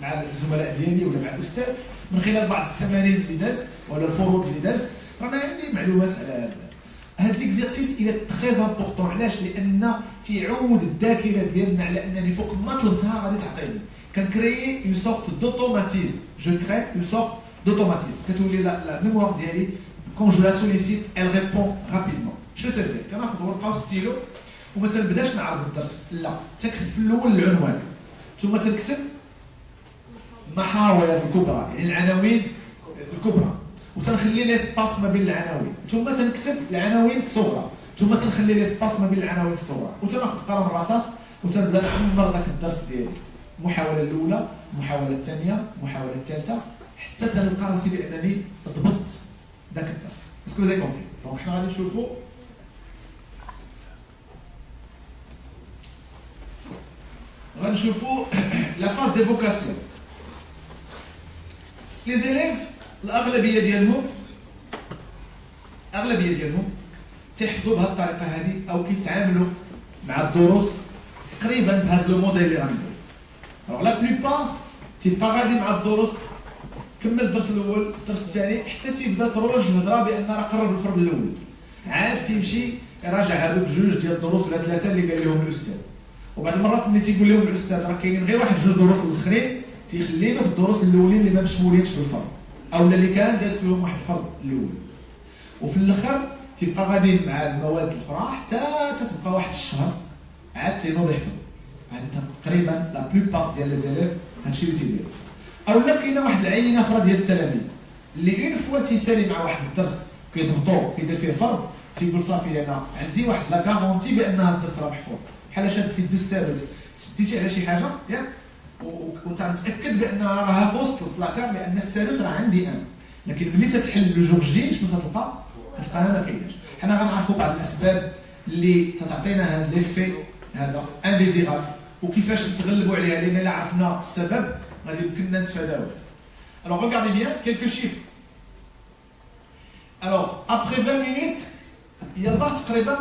مع الزملاء ديالي ولا مع الاستاذ، من خلال بعض التمارين اللي دازت ولا الفروض اللي دازت، رانا عندي معلومات على هذا. هاد ليكزيرسيس الى تري امبورطون. علاش؟ لان تيعود الذاكره ديالنا على انني فوق ما طلبتها غادي تعطيني. كنكريي اون سورت دوتوماتيزم، جو كري اون سورت دوتوماتيزم، كتولي لا ميموار ديالي كون جو لا سوليسيت ال ريبون رابيدمون. شنو تندير؟ كناخذ ورقه وستيلو وما تنبداش نعرض الدرس، لا، تكتب في الاول العنوان ثم تكتب محاور الكبرى، يعني العناوين الكبرى، وتنخلي لي سباس ما بين العناوين، ثم تنكتب العناوين الصغرى، ثم تنخلي لي سباس ما بين العناوين الصغرى، وتناخذ قلم الرصاص وتنبدا نعمر ذاك الدرس ديالي. المحاوله الاولى، المحاوله الثانيه، المحاوله الثالثه، حتى تلقى راسي بانني ضبطت ذاك الدرس. اسكو زي كومبري؟ دونك حنا غادي نشوفوا لا فاز ديفوكاسيون. لي زيليف الاغلبيه ديالهم تيحفظوا بهذه الطريقه هذه او كيتعاملوا مع الدروس تقريبا بهذا لو موديل اللي غندير. الوغ لا بلوبار تيبقى غادي مع الدروس، كمل الدرس الاول الدرس الثاني حتى تيبدا تروج الهضره بان راه قرب الفرد الاول، عاد تيمشي يراجع هذوك 2 ديال الدروس ولا 3 اللي قال لهم الاستاذ. وبعض المرات ملي تيقول لهم الاستاذ راه كاينين غير واحد 2 دروس الاخرين، تيخلينا بالدروس الاولين اللي ما مشمولينش بالفرض او اللي كان داز فيهم واحد الفرض الاول، وفي الاخر تيبقى غادي مع المواد الاخرى حتى تتبقى واحد الشهر عاد تينوض يحفظ. هذه تقريبا لا بلوبار ديال لي زيليف هادشي اللي تيدير. او لا كاينه واحد العينه اخرى ديال التلاميذ اللي اون فوا تيسالي مع واحد الدرس كيضبطوه كيدير فيه فرض، تيقول صافي انا عندي واحد لا كارونتي بان هذا الدرس راه محفوظ. بحال شاد في يدو الساروت شديتي على شي حاجه ياك وانت متاكد بانها راها في وسط البلاكار لان الساروت راه عندي انا، لكن ملي تتحل لو جور جي شنو تلقى؟ تلقاها ما كايناش. حنا غنعرفوا بعض الاسباب اللي تتعطينا هذا ليفي هذا انديزيرابل وكيفاش نتغلبوا عليها، لان الا عرفنا السبب غادي يمكننا نتفاداوه. Alors regardez bien quelques chiffres. Alors après 20 minutes يلاه تقريبا 40%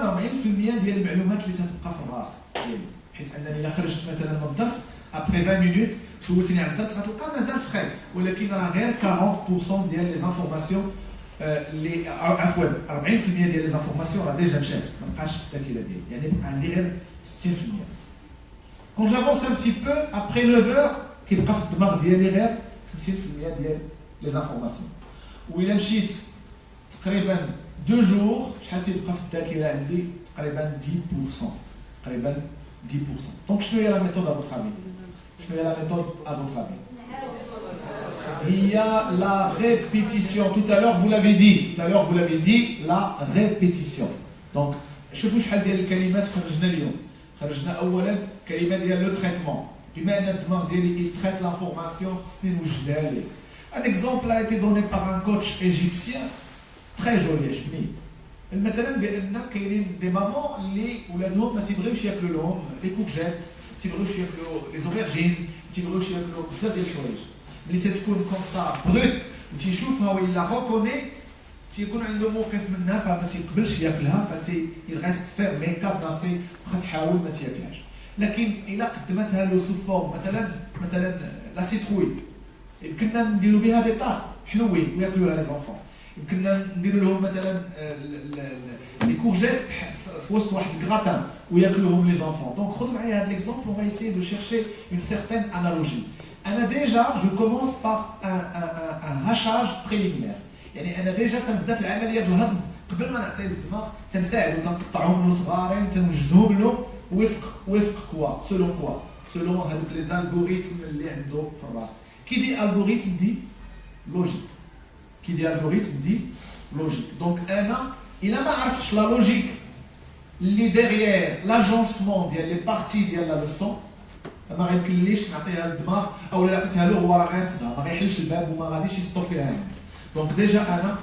ديال المعلومات اللي تتبقى في الراس ديالي، حيت انني الا خرجت مثلا من الدرس ابري 20 مينوت سولتيني على الدرس غتلقى مازال فري، ولكن راه غير 40% ديال لي زانفورماسيون اللي عفوا 40% ديال لي زانفورماسيون راه ديجا مشات ما بقاش في الذاكره ديالي، يعني بقى عندي غير 60%. كون جافونس ان بتي بو ابري 9 كيبقى في الدماغ ديالي غير 50% ديال لي زانفورماسيون. وإلا مشيت تقريبا 2 جور شحال تيبقى في الذاكره عندي؟ تقريبا 10%، تقريبا 10%. دونك شنو هي لا ميثود ا فوتر افي؟ شنو هي لا ميثود ا فوتر افي؟ هي لا ريبيتيسيون. tout à l'heure vous l'avez dit la répétition. donc شوفوا شحال ديال الكلمات خرجنا اليوم. خرجنا اولا كلمه ديال لو تريتمون بما ان الدماغ ديالي il traite l'information خصني نوجدها ليه. Un exemple a été donné par un coach égyptien très joli عجبني. مثلا بان كاينين دي مامون اللي ولادهم ما تيبغيوش ياكلوا لهم لي كورجيت، ما تيبغيوش ياكلوا لي زوبرجين، ما تيبغيوش ياكلوا بزاف ديال الحوايج. ملي تتكون كوم سا بروت وتيشوفها ويلا روكوني تيكون عنده موقف منها فما تيقبلش ياكلها فتي يغيست فير ميكاب ناسي واخا تحاول ما تياكلهاش. لكن الا قدمتها له سو فورم مثلا لا سيتروي يمكننا نديروا بها دي طاق حلوين وياكلوها لي زونفون. يمكننا نديروا لهم مثلا لي كورجيت في وسط واحد الكراتان وياكلوهم لي زونفون. دونك خذوا معايا هذا ليكزومبل اون va essayer de chercher une certaine analogie. انا ديجا جو كومونس بار ان هاشاج بريليمينير. يعني انا ديجا تنبدا في العمليه ديال الهضم قبل ما نعطي الدماغ تنساعدو تنقطعهم له صغارين تنوجدهم له وفق كوا سولون هذوك لي زالغوريثم اللي عنده في الراس. كي دي الغوريثم دي لوجيك، كي دي الغوريثم دي لوجيك. دونك انا الا ما عرفتش لا لوجيك اللي ديغيير لاجونسمون ديال لي بارتي ديال لا لوسون ما غيمكنليش نعطيها للدماغ او لا عطيتها له هو راه غيرفضها ما غيحلش الباب وما غاديش يستوبيها عندي. دونك ديجا انا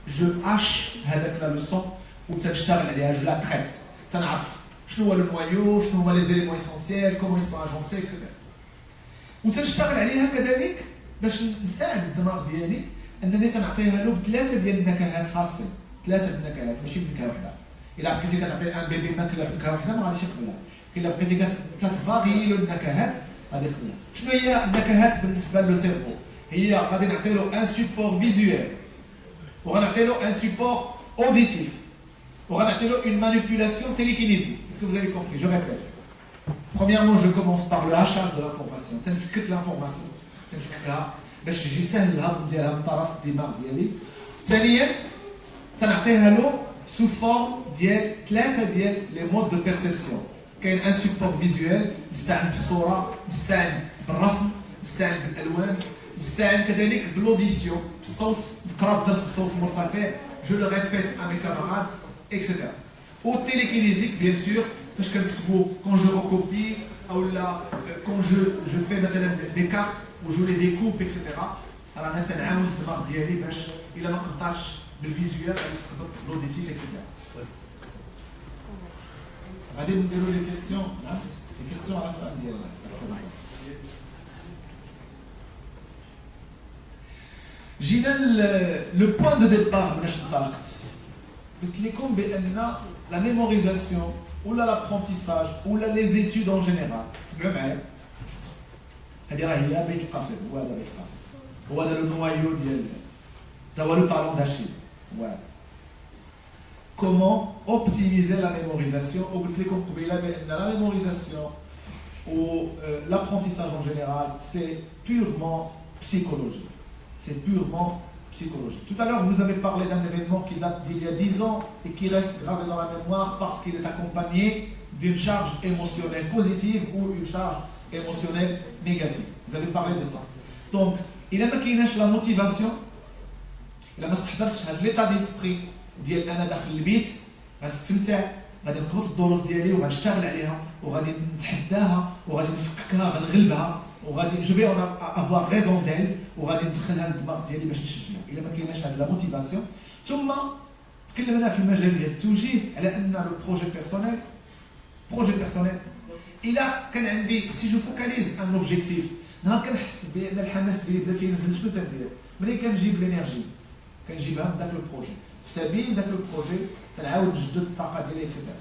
جو اش هذاك لا لوسون وتنشتغل عليها جو لا تريت تنعرف شنو هو النوايو شنو هما لي زيليمون اسونسييل كومون يسون اجونسي اكسيتيرا. وتنشتغل عليها كذلك باش نساعد الدماغ ديالي انني تنعطيها له بثلاثه ديال النكهات خاصين، ثلاثه النكهات ماشي بنكهه واحده. الا بقيتي كتعطي ان بيبي ماكله بنكهه واحده ما غاديش يقبلها، الا بقيتي كتفاغي له النكهات غادي يقبلها. شنو هي النكهات بالنسبه لو سيرفو؟ هي غادي نعطي له ان سيبور فيزويل وغنعطي له ان سيبور اوديتيف وغنعطي له une manipulation télékinésique. Est-ce que vous avez compris? Je répète. Premièrement, je commence par le hachage de l'information. تنفكك l'information تنفكها باش يجي سهل الهضم ديالها من طرف الدماغ ديالي. ثانيا تنعطيها له sous forme ديال ثلاثه ديال لي مود دو بيرسيبسيون. كاين ان سيبور فيزويل مستعن بالصوره، مستعن بالرسم، مستعن بالالوان، مستعن كذلك بالاوديسيون بالصوت، نقرا الدرس بصوت مرتفع، جو لو ريبيت ا مي كاماراد اكسيتيرا. و التيليكينيزيك بيان سور فاش كنكتبو كون جو ريكوبي او لا كون جو في مثلا دي كارت و جو لي ديكوب اكسيتيرا. رانا تنعاون الدماغ ديالي باش الا ما قطعش بالفيزوال غادي تقدر بالاوديتيف اكسيتيرا. غادي نديرو لي كيستيون نعم لي كيستيون على الفان ديال جينا لو بوين دو ديبار مناش انطلقت. قلت لكم بان لا ميموريزاسيون ولا لابرونتيساج ولا لي زيتود اون جينيرال تبعوا معايا هذه راه هي بيت القصيد. هو هذا بيت القصيد، هو هذا لو نوايو ديال تا هو لو طالون داشيل. هو هذا comment optimiser la mémorisation. قلت لكم قبيله بان la mémorisation ou l'apprentissage en général c'est purement psychologique. C'est purement psychologique. Tout à l'heure, vous avez parlé d'un événement qui date d'il y a 10 ans et qui reste gravé dans la mémoire parce qu'il est accompagné d'une charge émotionnelle positive ou une charge émotionnelle négative. Vous avez parlé de ça. Donc, il a maquinage la motivation, il a maquinage l'état d'esprit ديال انا داخل البيت غنستمتع غادي نقبض الدروس ديالي وغنشتغل عليها وغادي نتحداها وغادي نفككها غنغلبها وغادي جو في افوار ريزون ديل وغادي ندخلها للدماغ ديالي باش نشجعها. الا ما كايناش هاد لا موتيفاسيون. ثم تكلمنا في المجال ديال التوجيه على ان لو بروجي بيرسونيل الا كان عندي سي جو فوكاليز ان اوبجيكتيف نهار كنحس بان الحماس ديالي بدا تينزل شنو تندير؟ ملي كنجيب لينيرجي كنجيبها من داك لو بروجي في سبيل داك لو بروجي تنعاود نجدد الطاقه ديالي اكسيتيرا.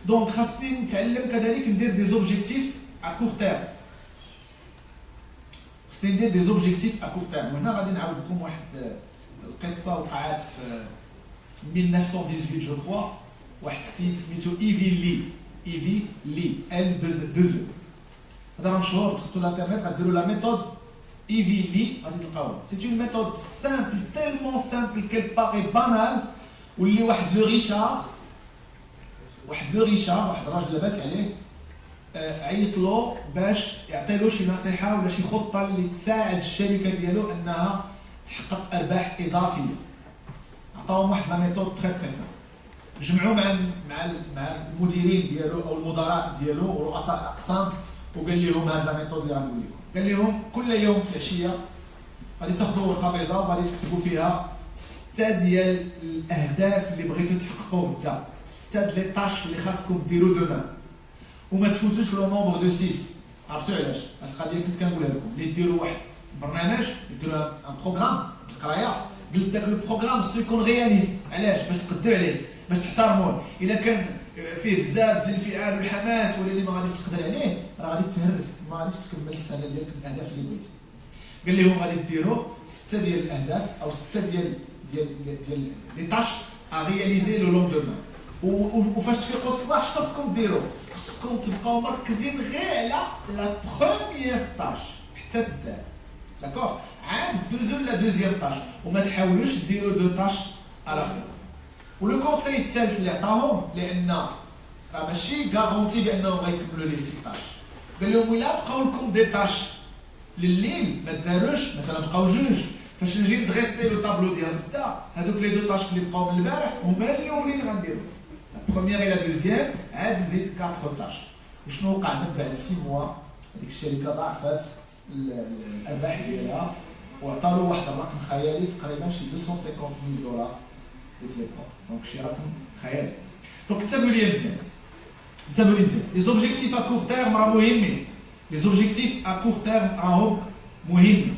دونك خاصني نتعلم كذلك ندير دي زوبجيكتيف ا كور تيرم. خاصني ندير دي زوبجيكتيف ا كور تيرم. وهنا غادي نعاود لكم واحد القصه وقعت في 1918 جو كوا. واحد السيد سميتو ايفي لي ال 2 هذا راه مشهور. دخلتوا للانترنت غديروا لا ميثود ايفي لي غادي تلقاوها. سي اون ميثود سامبل تيلمون سامبل كيل باغي بانال واللي واحد لو ريشار واحد راجل لاباس عليه عيط له باش يعطي له شي نصيحه ولا شي خطه اللي تساعد الشركه ديالو انها تحقق ارباح اضافيه. عطاهم واحد لا ميثود تري سامبل. جمعوا مع المديرين ديالو او المدراء ديالو ورؤساء الاقسام وقال لهم هاد لا ميثود اللي غنقول لكم. قال لهم كل يوم في العشيه غادي تاخذوا ورقه بيضاء وغادي تكتبوا فيها 6 ديال الاهداف اللي بغيتو تحققوا غدا، 6 ديال لي طاش اللي خاصكم ديروا دوما، وما تفوتوش لو نومبر دو 6. عرفتوا علاش؟ هاد القضيه كنت كنقولها لكم، اللي ديروا واحد برنامج، ديروا ان بروغرام القرايه، قلت داك لو بروغرام خصو يكون رياليست. علاش؟ باش تقدوا عليه، باش تحترموه. الا كان فيه بزاف ديال الانفعال والحماس ولا اللي ما غاديش تقدر عليه، راه غادي تهرس، ما غاديش تكمل السنه ديالك بالاهداف اللي بغيتي. قال لهم غادي ديروا 6 ديال الاهداف او 6 ديال لي طاش ا رياليزي لو لون دومان. وفاش تفيقوا الصباح شنو خصكم ديروا؟ خصكم تبقاو مركزين غير على لا بروميير طاش حتى تدار، داكوغ؟ عاد دوزو لا دوزيام طاش وما تحاولوش ديروا 2 طاش على فين. ولو كونساي الثالث اللي عطاهم، لان راه ماشي كارونتي بانهم غيكملوا لي 16، قال لهم الا بقاو لكم دي طاش لليل ما داروش، مثلا بقاو 2، فاش نجي ندغيسي لو طابلو ديال غدا، هذوك لي 2 طاش اللي بقاو من البارح هما الاولين اللي غنديرو. لا بروميير الى دوزيام عاد نزيد 4 طاش. وشنو وقع من بعد 6 موا؟ هذيك الشركه ضاعفات الارباح ديالها وعطاو واحد الرقم خيالي تقريبا شي $250,000 ديك لي بون، دونك شي رقم خيالي. دونك تابعوا لي مزيان، تابعوا لي مزيان. لي زوبجيكتيف ا كور تيرم راه مهمين، لي زوبجيكتيف ا كور تيرم راهم مهمين.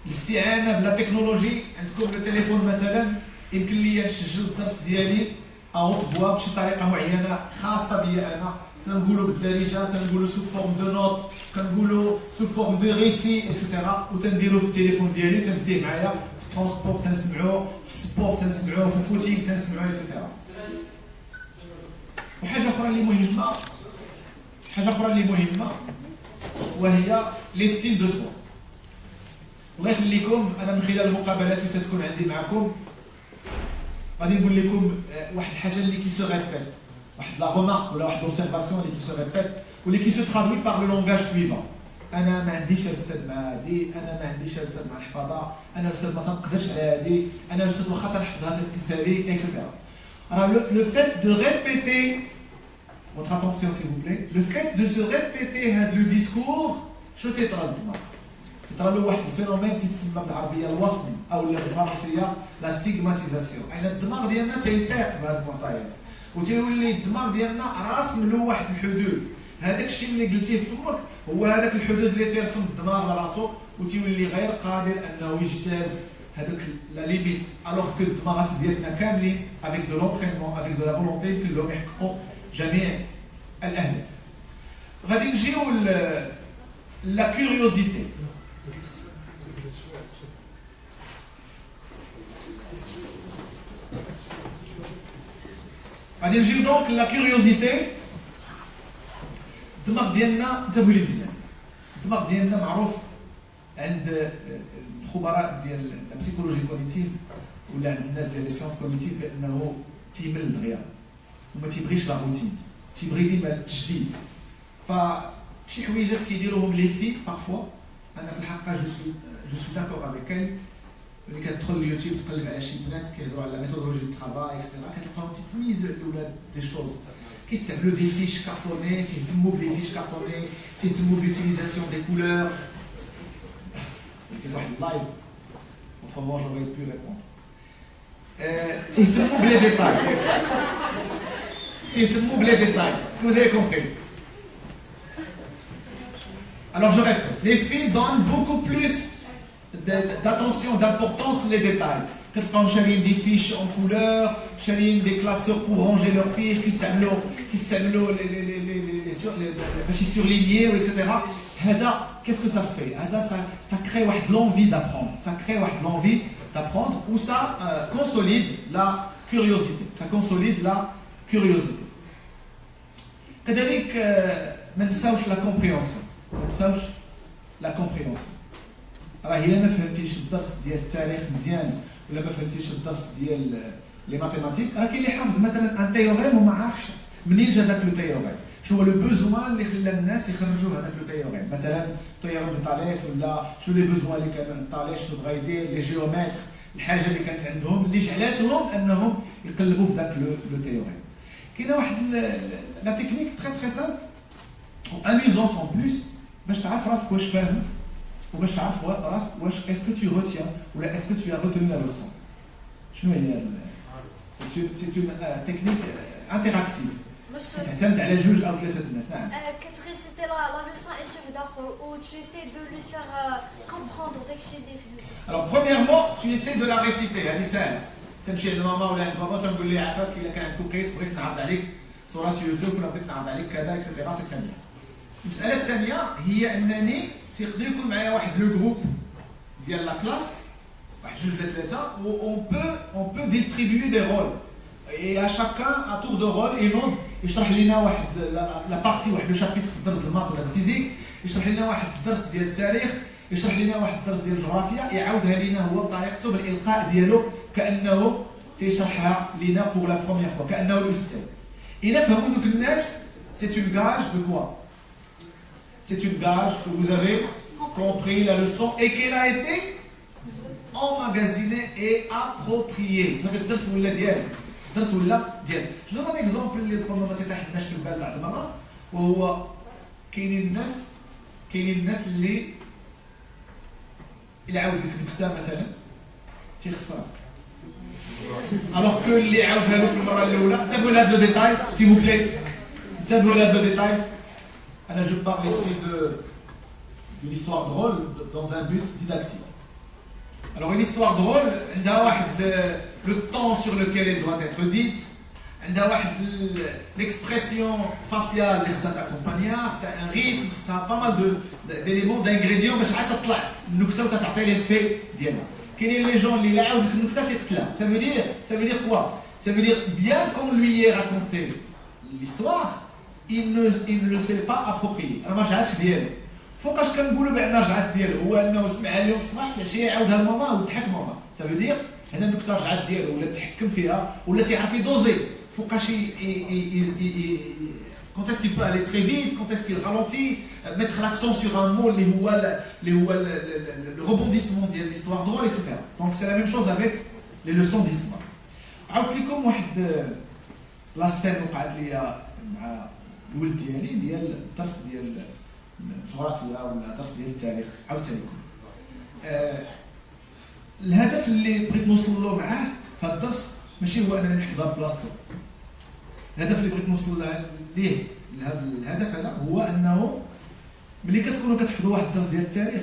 الاستعانه بلا تكنولوجي، عندكم التليفون مثلا، يمكن لي نسجل الدرس ديالي اوت فوا بشي طريقه معينه خاصه بيا انا، تنقولوا بالدارجه، تنقولوا سو فورم دو نوت، كنقولوا سو فورم دو ريسي اكسيتيرا، وتنديروا في التليفون ديالي وتنديه معايا في الترونسبور تنسمعوه، في السبور تنسمعوه، في الفوتينغ تنسمعوه اكسيتيرا. وحاجه اخرى اللي مهمه، وهي لي ستيل دو سوا. الله يخليكم، انا من خلال المقابلات اللي تتكون عندي معكم غادي نقول لكم واحد الحاجه اللي كي سو ريبيت، واحد لا رومارك ولا واحد لوبسيرفاسيون اللي كي سو ريبيت واللي كي سو ترادوي بار لو لونغاج سويفون. انا ما عنديش استاذ مع هادي، انا ما عنديش استاذ مع الحفاظه، انا استاذ ما تنقدرش على هادي، انا استاذ واخا تنحفظها تنسالي اكسيتيرا. Alors le fait de répéter, votre attention s'il vous plaît, le fait de se répéter le discours, شنو تيطرا للدماغ؟ تيطرا له واحد الفينومين تيتسمى بالعربيه الوصمي او بالفرنسيه لا ستيغماتيزاسيون. يعني الدماغ ديالنا تيتاق بهاد المعطيات وتيولي الدماغ ديالنا راسم له واحد الحدود. هذاك الشيء اللي قلتيه في فمك هو هذاك الحدود اللي تيرسم الدماغ لراسو، وتيولي غير قادر انه يجتاز هذوك لا ليميت. الوغ كو الدماغات ديالنا كاملين افيك دو لونترينمون افيك دو لا فولونتي يمكن لهم يحققوا جميع الاهداف. غادي نجيو لا كيوريوزيتي. غادي نجيو دونك لا كيوريوزيتي. الدماغ ديالنا انتبهوا لي مزيان، الدماغ ديالنا معروف عند الخبراء ديال البسيكولوجي كوغنيتيف ولا عند الناس ديال لي سيونس كوغنيتيف بانه تيمل دغيا وما تيبغيش لا روتين، تيبغي ديما التجديد. فشي حويجات كيديروهم لي في بارفوا. انا في الحقيقه جو سو داكور افيك ال، ملي كتدخل اليوتيوب تقلب على شي بنات كيهضروا على لا ميثودولوجي دو ترافاي اكسترا، كتلقاهم تيتميزوا على الاولاد دي شوز، كيستعملوا دي فيش كارطوني، تيهتموا بلي فيش كارطوني، تيهتموا بلوتيليزاسيون دي كولور. قلت واحد اللايف autrement j'aurais pu répondre. تيهتموا بلي ديتاي، تيهتموا بلي ديتاي. Est-ce que vous avez compris? Alors je répète, les filles donnent beaucoup plus d'attention, d'importance les détails. كتلقاهم شاريين دي فيش اون كولور، شاريين دي كلاسور بور رونجي لور فيش، كيستعملوا باش يسورلينيو اكسيتيرا. هذا كيسكو سا في؟ هذا سا كري واحد لونفي دابروندر، سا كري واحد لونفي دابروندر و سا كونسوليد لا كيوريوزيتي، سا كونسوليد لا كيوريوزيتي. كذلك ما نساوش لا كومبريونسيون، ما نساوش لا كومبريونسيون. راه الا ما فهمتيش الدرس ديال التاريخ مزيان ولا ما فهمتيش الدرس ديال لي ماتيماتيك، راه كاين اللي حافظ مثلا ان تيوريم وما عارفش منين جا داك لو تيوريم، شنو هو لو بوزوان اللي خلى الناس يخرجوا هذاك لو تيوريم. مثلا تيوريم دو طاليس، ولا شنو لي بوزوان اللي كان طاليس شنو بغا يدير، لي جيومتر، الحاجه اللي كانت عندهم اللي جعلاتهم انهم يقلبوا في داك لو تيوريم. كاينه واحد لا تكنيك تري تري سامبل amusante en plus باش تعرف راسك واش فاهم وباش تعرف راسك واش est-ce que tu retiens ou est-ce que tu as retenu la leçon. شنو هي c'est une technique interactive تعتمد على جوج او ثلاثه الناس. نعم كتريسيتي لا لوسون اي شوف داخل و tu essaies de lui faire comprendre داكشي اللي فهمتي. Alors premièrement tu essaies de la réciter. هذه سهله. تمشي عند ماما ولا عند بابا تنقول لي عافاك الا كان عندك وقيت بغيت نعرض عليك سوره يوسف ولا بغيت نعرض عليك كذا اكسيتيرا سي كامل. المساله الثانيه هي انني تيقدر يكون معايا واحد لو جروب ديال لا كلاس واحد جوج ولا ثلاثه و on peut distribuer des rôles et à chacun à tour de rôle ينوض يشرح لنا واحد لا بارتي واحد لو شابيتر في الدرس المات ولا الفيزيك، يشرح لنا واحد الدرس ديال التاريخ، يشرح لنا واحد الدرس ديال الجغرافيا، يعاودها لنا هو بطريقته بالالقاء ديالو كانه تيشرحها لنا بور لا بروميير فوا كانه الاستاذ. الا فهموا دوك الناس c'est une gage de quoi? C'est une gage que vous avez compris la leçon et qu'elle a été emmagasinée et appropriée. Ça fait الدرس ولا ديالك درس ولا ديال. جو دون اكزومبل اللي ربما ما تيطيحناش في البال بعض المرات وهو كاينين الناس اللي عاود لك نكته مثلا تيخسرها الوغ كو اللي عاودها له في المره الاولى. انتبهوا لهذا لو ديتاي سي فو بلي، انتبهوا لهذا لو ديتاي. انا جو بارل ici de l'histoire drôle dans un but didactique. Alors une histoire drôle عندها واحد le temps sur lequel elle doit être dite, عندها واحد l'expression faciale اللي خصها تاكومبانيها، c'est un rythme، ça a pas mal d'éléments d'ingrédients باش عاد تطلع النكته وتعطي لي الفي ديالها. كاينين لي جون اللي عاود لك النكته تيقتلها. ça veut dire quoi? Ça veut dire bien qu'on lui ait raconté l'histoire, il ne le sait pas approprié. راه ما رجعاتش ديالو. فوقاش كنقولوا بان رجعات ديالو هو انه سمعها اليوم الصباح العشيه يعاودها لماما وضحك ماما. ça veut dire هنا النكته رجعات ديالو ولا تحكم فيها ولا تيعرف يدوزي فوقاش quand est-ce qu'il peut aller très vite, quand est-ce qu'il ralentit, mettre l'accent sur un mot اللي هو le rebondissement ديال l'histoire drôle etc. Donc c'est la même chose avec les leçons d'histoire. عاودت لكم واحد لا سين وقعت لي مع الولد ديالي ديال الدرس ديال الجغرافيا ولا درس ديال التاريخ. عاودتها لكم. الهدف اللي بغيت نوصل له معاه في هذا الدرس ماشي هو انني نحفظها بلاصتو. الهدف اللي بغيت نوصل ليه لهذا الهدف هذا هو انه ملي كتكونوا كتحفظوا واحد الدرس ديال التاريخ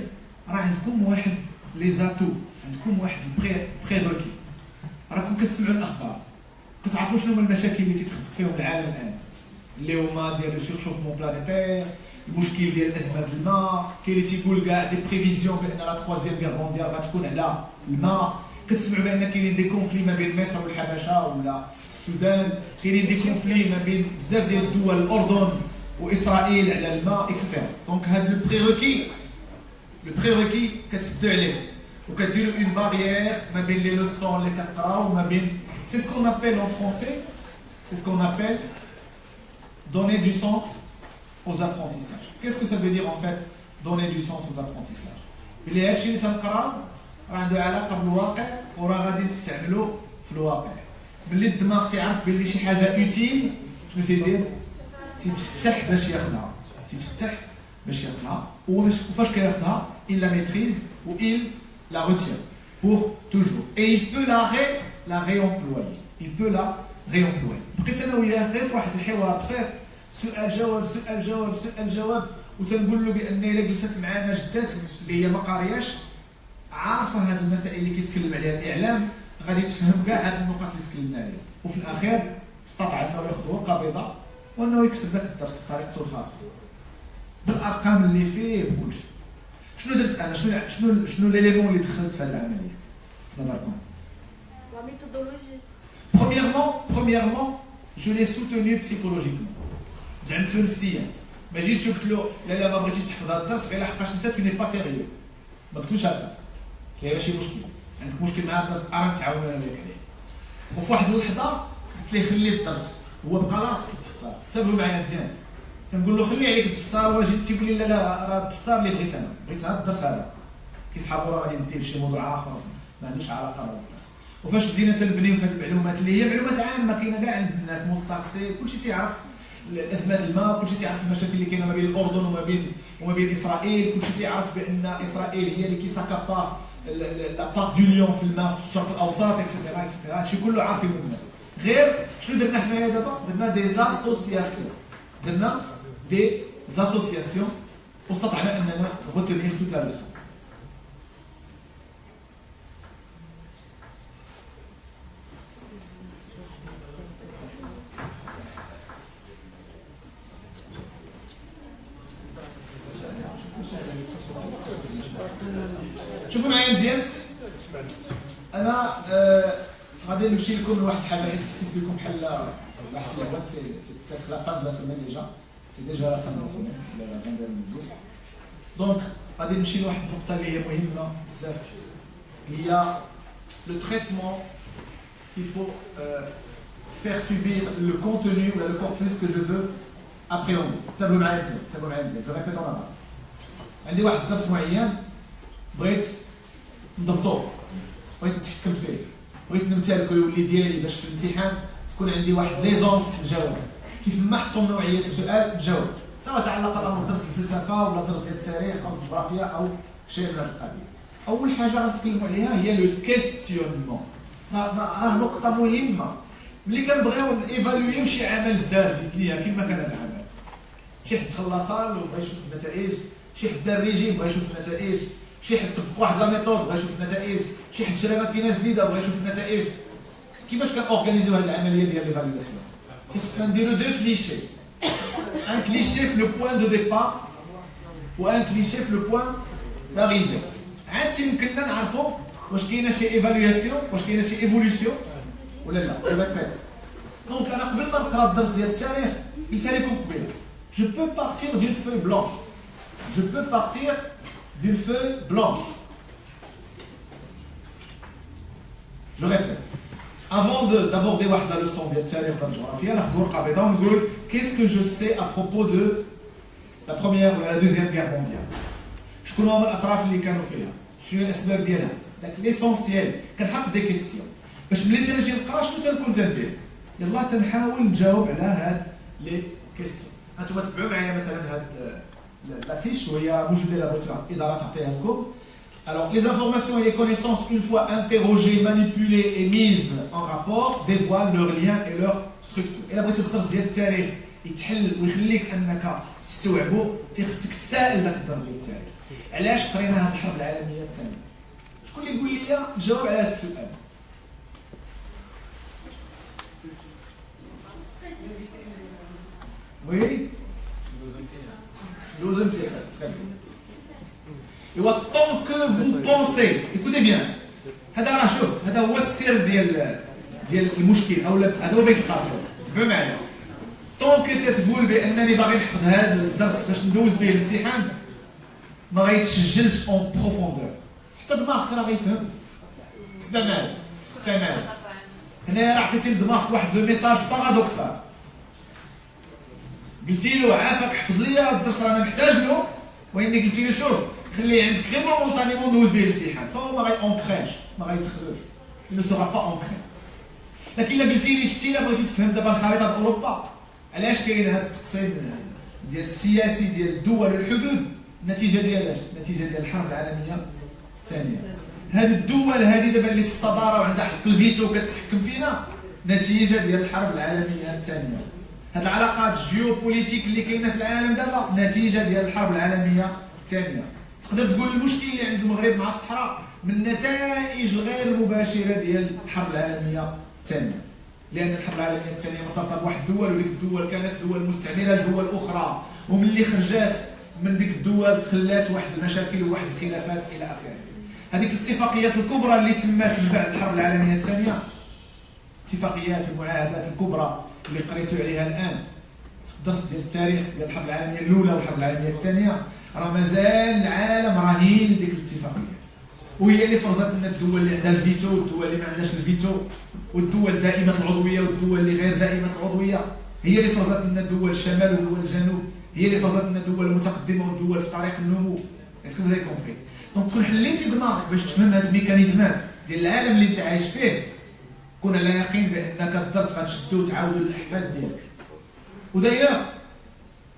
راه عندكم واحد لي زاتو، عندكم واحد بريروكي. راكم كتسمعوا الاخبار، كتعرفوا شنو هما المشاكل اللي تيتخبط فيهم العالم الان اللي هما ديال لو سيرشوفمون بلانيتير، المشكل ديال ازمه الماء، كاين اللي تيقول كاع دي بريفيزيون بان لا 3 غير مونديال غتكون على الماء، كتسمعوا بان كاينين دي كونفلي ما بين مصر والحبشه ولا السودان، كاينين دي كونفلي ما بين بزاف ديال الدول الاردن واسرائيل على الماء اكسترا. دونك هاد لو بريروكي كتسدوا عليه وكديروا اون باريير ما بين لي لوسون اللي كتقراو وما بين سي سكون ابل ان فرونسي سي سكون ابل donner du sens aux apprentissages. Qu'est-ce que ça veut dire en fait donner du sens aux apprentissages? اللي هادشي اللي تنقرا راه عنده علاقه بالواقع وراه غادي نستعملو في الواقع. باللي الدماغ تيعرف باللي شي حاجه اوتيل شنو تيدير؟ تيتفتح باش ياخذها، وفاش كياخذها il la maîtrise ou il la retient pour toujours et il peut la réemployer. بقيت انا وياه غير واحد الحوار بسيط سؤال جواب وتنقول له بان الا جلست معنا جدات اللي هي ما قارياش عارفه هذه المسائل اللي كيتكلم عليها الاعلام غادي تفهم كاع هذه النقاط اللي تكلمنا عليها. وفي الاخير استطاع انه ياخذ ورقه بيضاء وانه يكتب لك الدرس بطريقته الخاصه بالارقام اللي فيه بكلشي. شنو درت انا؟ شنو ليليمون اللي دخلت في هذه العمليه نظركم؟ لا ميثودولوجي. Premièrement, je l'ai soutenu psychologiquement. دعمته نفسيا. ما جيتش قلت له لا ما بغيتيش تحفظ هذا الدرس غير لحقاش انت تو ني با سيريو. ما قلتلوش هكا. كاين ماشي مشكل. عندك مشكل مع الدرس راه نتعاون انا وياك عليه. وفي واحد اللحظه قلت ليه خلي الدرس هو بقى لاصق في الدفتر. انتبهوا معايا مزيان. تنقول له خلي عليك الدفتر واجي تيقول لي لا راه الدفتر اللي بغيت انا. بغيت هذا الدرس هذا. كيصحابو راه غادي ندير شي موضوع اخر ما عندوش علاقه بهذا الدرس. وفاش بدينا تنبنيو في هذه المعلومات اللي هي معلومات عامه كاينه كاع عند الناس مول طاكسي كلشي تيعرف الازمه الماء، كلشي تيعرف المشاكل اللي كاينه ما بين الاردن وما بين اسرائيل، كلشي تيعرف بان اسرائيل هي اللي كيساكابار لا بار دو ليون في الماء في الشرق الاوسط اكسيتيرا اكسيتيرا. هادشي كله عارفين الناس. غير شنو درنا حنايا دابا؟ درنا دي زاسوسياسيون، درنا دي زاسوسياسيون واستطعنا اننا غوتونيغ توت لا لوسون. شوفوا معايا مزيان. انا غادي نمشي لكم لواحد الحاله غير خصيت لكم بحال لا سيوات سي بيتيت لا فان دو لا سيمين ديجا، سي ديجا لا فان دو لا سيمين لا غندير ندوز. دونك غادي نمشي لواحد النقطه اللي هي مهمه بزاف، هي لو تريتمون qu'il faut faire subir le contenu ou le corpus que je veux appréhender. تابعوا معايا مزيان، تابعوا معايا مزيان، جو ريبيت اون افون. عندي واحد الدرس معين بغيت نضبطو، بغيت نتحكم فيه، بغيت نمتلكو يولي ديالي باش في الامتحان تكون عندي واحد ليزونس في الجواب. كيف ما حطوا نوعيه السؤال نجاوب، سواء تعلق الامر بدرس الفلسفه ولا درس ديال التاريخ او الجغرافيا او شيء من هذا القبيل. اول حاجه غنتكلموا عليها هي لو كيستيونمون. راه نقطه مهمه ملي كنبغيو ايفالويو شي عمل دار في كليه كيف ما كان هذا العمل. شي حد خلى صال وبغى يشوف النتائج، شي حد دار ريجيم بغى يشوف النتائج، شي حد طبق واحد لا ميثود بغى يشوف النتائج، شي حد شرا ماكينه جديده بغى يشوف النتائج. كيفاش كنورغانيزيو هذه العمليه ديال ليفالواسيون؟ خصنا نديرو دو كليشي، ان كليشي في لو بوين دو ديبار وان كليشي في لو بوين داريفي. عاد تيمكننا نعرفوا واش كاينه شي ايفالواسيون، واش كاينه شي ايفولوسيون ولا لا. دونك انا قبل ما نقرا الدرس ديال التاريخ قلت لكم قبيله je peux partir d'une feuille blanche. Je peux partir d'une feuille blanche. Je répète. Avant d'aborder la leçon de التاريخ de la géographie, ناخذ ورقه بيضاء ونقول qu'est-ce que je sais à propos de la première ou la deuxième guerre mondiale. شكون هما الاطراف اللي كانوا فيها؟ شنو الاسباب ديالها؟ داك ليسونسيال. كنحط دي كيستيون باش ملي تنجي نقرا شنو تنكون تندير. يلا تنحاول نجاوب على هاد لي كيستيون. انتم تبعوا معايا مثلا هاد l'affiche وهي موجوده لا بغيتو الاداره تعطيها لكم. Alors les informations et les connaissances une fois interrogées, manipulées et mises en rapport dévoilent leurs liens et leur structure. الا بغيتي الدرس ديال التاريخ يتحل ويخليك انك تستوعبه تيخصك تسائل داك الدرس ديال التاريخ. علاش قرينا هاد الحرب العالميه الثانيه؟ شكون اللي يقول لي جاوب على هذا السؤال؟ Oui. Et tant que vous pensez, écoutez bien, هذا راه شوف هذا هو السر ديال المشكل او هذا هو بيت القصيد. تبعوا معايا. طونك تتقول بانني باغي نحفظ هذا الدرس باش ندوز به الامتحان ما غيتسجلش اون بروفوندور، حتى دماغك راه غيفهم. تبع معايا، تبع معايا. هنايا راه عطيتي لدماغك واحد لو ميساج بارادوكسال. قلتي له عافاك حفظ لي الدرس رانا محتاج له، واني قلتي له شوف خليه عندك غير مونطانيمون ندوز به الامتحان، فهو ما غيونكريش ما غيدخلوش، il ne sera pas ancré. لكن الا قلتي لي شتي الا بغيتي تفهم دابا الخريطه ديال اوروبا علاش كاين هذا التقسيم ديال السياسي ديال الدول والحدود، النتيجه ديال الحرب العالميه الثانيه. هذه الدول هذه دابا اللي في الصداره وعندها حق الفيتو كتحكم فينا نتيجه ديال الحرب العالميه الثانيه. هاد العلاقات الجيوبوليتيك اللي كاينه في العالم دابا نتيجه ديال الحرب العالميه الثانيه. تقدر تقول المشكل اللي عند المغرب مع الصحراء من النتائج الغير المباشره ديال الحرب العالميه الثانيه، لان الحرب العالميه الثانيه مرتبطه بواحد الدول وديك الدول كانت دول مستعمره لدول اخرى، وملي خرجات من ديك الدول خلات واحد المشاكل وواحد الخلافات الى اخره. هذيك الاتفاقيات الكبرى اللي تمات من بعد الحرب العالميه الثانيه، اتفاقيات المعاهدات الكبرى اللي قريتوا عليها الان في الدرس ديال التاريخ ديال الحرب العالميه الاولى والحرب العالميه الثانيه، راه مازال العالم رهين لديك الاتفاقيات، وهي اللي فرضت لنا الدول اللي عندها الفيتو والدول اللي ما عندهاش الفيتو، والدول دائمه العضويه والدول اللي غير دائمه العضويه، هي اللي فرضت لنا دول الشمال ودول الجنوب، هي اللي فرضت لنا الدول المتقدمه والدول في طريق النمو. اسكو زي كومبري؟ دونك كون حليتي دماغك باش تفهم هاد الميكانيزمات ديال العالم اللي انت عايش فيه، كون على يقين بانك الدرس غتشدو وتعاودو للاحفاد ديالك. Ou d'ailleurs,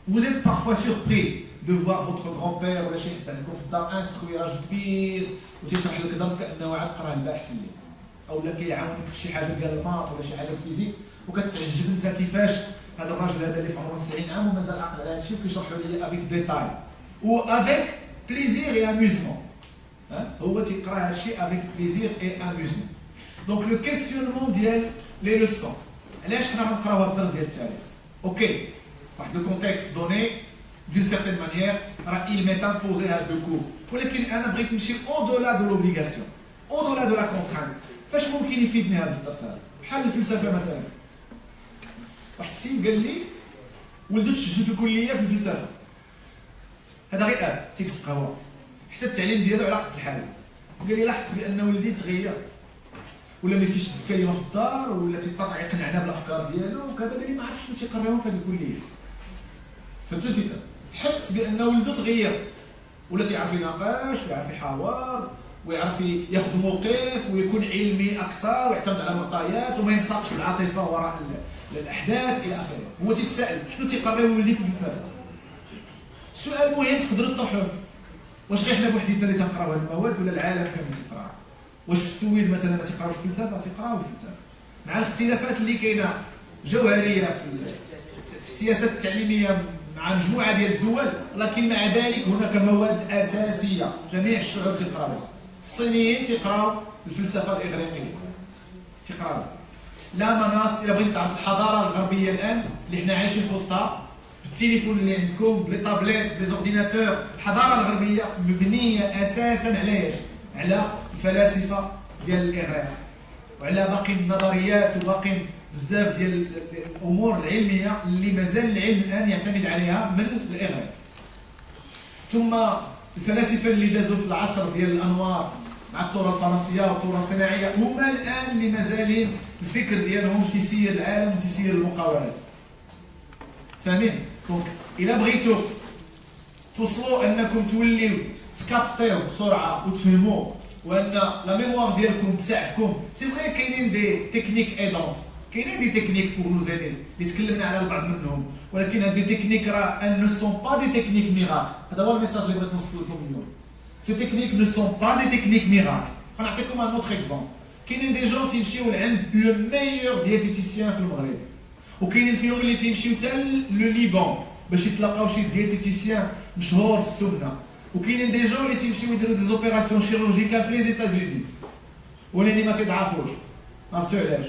vous êtes parfois surpris de voir votre grand-père ولا شي حد عندكم في الدار انستروي راجل كبير وتيشرح لك درس كانه عاد قرا البارح في الليل او لا كيعاونك في شي حاجه ديال الماط ولا شي حاجه فيزيك وكتعجب انت كيفاش هذا الراجل هذا اللي في عمره 90 عام ومازال عاقل على هذا الشيء وكيشرحوا لي افيك ديتاي و افيك بليزير اي اموزمون. هو تيقرا هذا الشيء افيك بليزير اي اموزمون. دونك لو كيستيونمون ديال لي لوسون علاش حنا غنقراو هذا الدرس ديال التاريخ؟ اوكي واحد لو كونتكست دوني d'une certaine manière, il m'est imposé à deux cours. ولكن أنا بغيت نمشي au-delà de l'obligation, au-delà de la contrainte. فاش ممكن يفيدني هذا الدرس هذا؟ بحال الفلسفة مثلا. واحد السيد قال لي ولدو تسجل في الكلية في الفلسفة. هذا غير تيكس قهوة. حتى التعليم ديالو على قد الحال. قال لي لاحظت بأن ولدي تغير. ولا ما كيشد الكلمة في الدار ولا تيستطيع يقنعنا بالأفكار ديالو وكذا. قال لي ما عرفتش شنو تيقراهم في هذه الكلية. فهمتوا الفكرة؟ حس بان ولده تغير ولا تيعرف يناقش ويعرف يحاور ويعرف ياخذ موقف ويكون علمي اكثر ويعتمد على معطيات وما ينساقش بالعاطفه وراء الاحداث الى اخره. هو تيتساءل شنو تيقرر ولدي في الفلسفه؟ سؤال مهم تقدروا تطرحوه. واش غير حنا بوحدينا اللي تنقراو هذه المواد ولا العالم كامل تيقرا؟ واش في السويد مثلا ما تيقراوش الفلسفه؟ تيقراو الفلسفه مع الاختلافات اللي كاينه جوهريه في السياسات التعليميه مع مجموعة ديال الدول، لكن مع ذلك هناك مواد أساسية جميع الشعوب تقراوها. الصينيين تيقراو الفلسفة الإغريقية تيقراو. لا مناص إلا بغيتي تعرف الحضارة الغربية الآن اللي حنا عايشين في وسطها بالتليفون اللي عندكم بلي طابليت بلي زورديناتور، الحضارة الغربية مبنية أساسا على ايش؟ على الفلاسفة ديال الإغريق وعلى باقي النظريات وباقي بزاف ديال الامور العلميه اللي مازال العلم الان يعتمد عليها من الاغريق. ثم الفلاسفه اللي دازوا في العصر ديال الانوار مع الثوره الفرنسيه والثوره الصناعيه هما الان اللي مازالين الفكر ديالهم تيسير العالم وتيسير المقاولات. فاهمين؟ دونك الا بغيتوا توصلوا انكم توليو تكابطيو بسرعه وتفهموا وان لا ميموار ديالكم تسعفكم. سي فري كاينين دي تكنيك ايدونت، كاينين دي تكنيك بور نو زيدي اللي تكلمنا على البعض منهم، ولكن هاد دي تكنيك راه ان نو سون با دي تكنيك ميراكل. هذا هو الميساج اللي بغيت نوصل لكم اليوم. سي تكنيك نو سون با دي تكنيك ميراكل. غنعطيكم ان اوتر اكزومبل. كاينين دي جون تيمشيو لعند لو ميور دييتيتيسيان في المغرب، وكاينين فيهم اللي تيمشيو حتى لو ليبان باش يتلاقاو شي دييتيتيسيان مشهور في السنه، وكاينين دي جون اللي تيمشيو يديروا دي زوبيراسيون شيروجيكال في لي زيتازوني ولكن ما تيضعفوش. عرفتوا علاش؟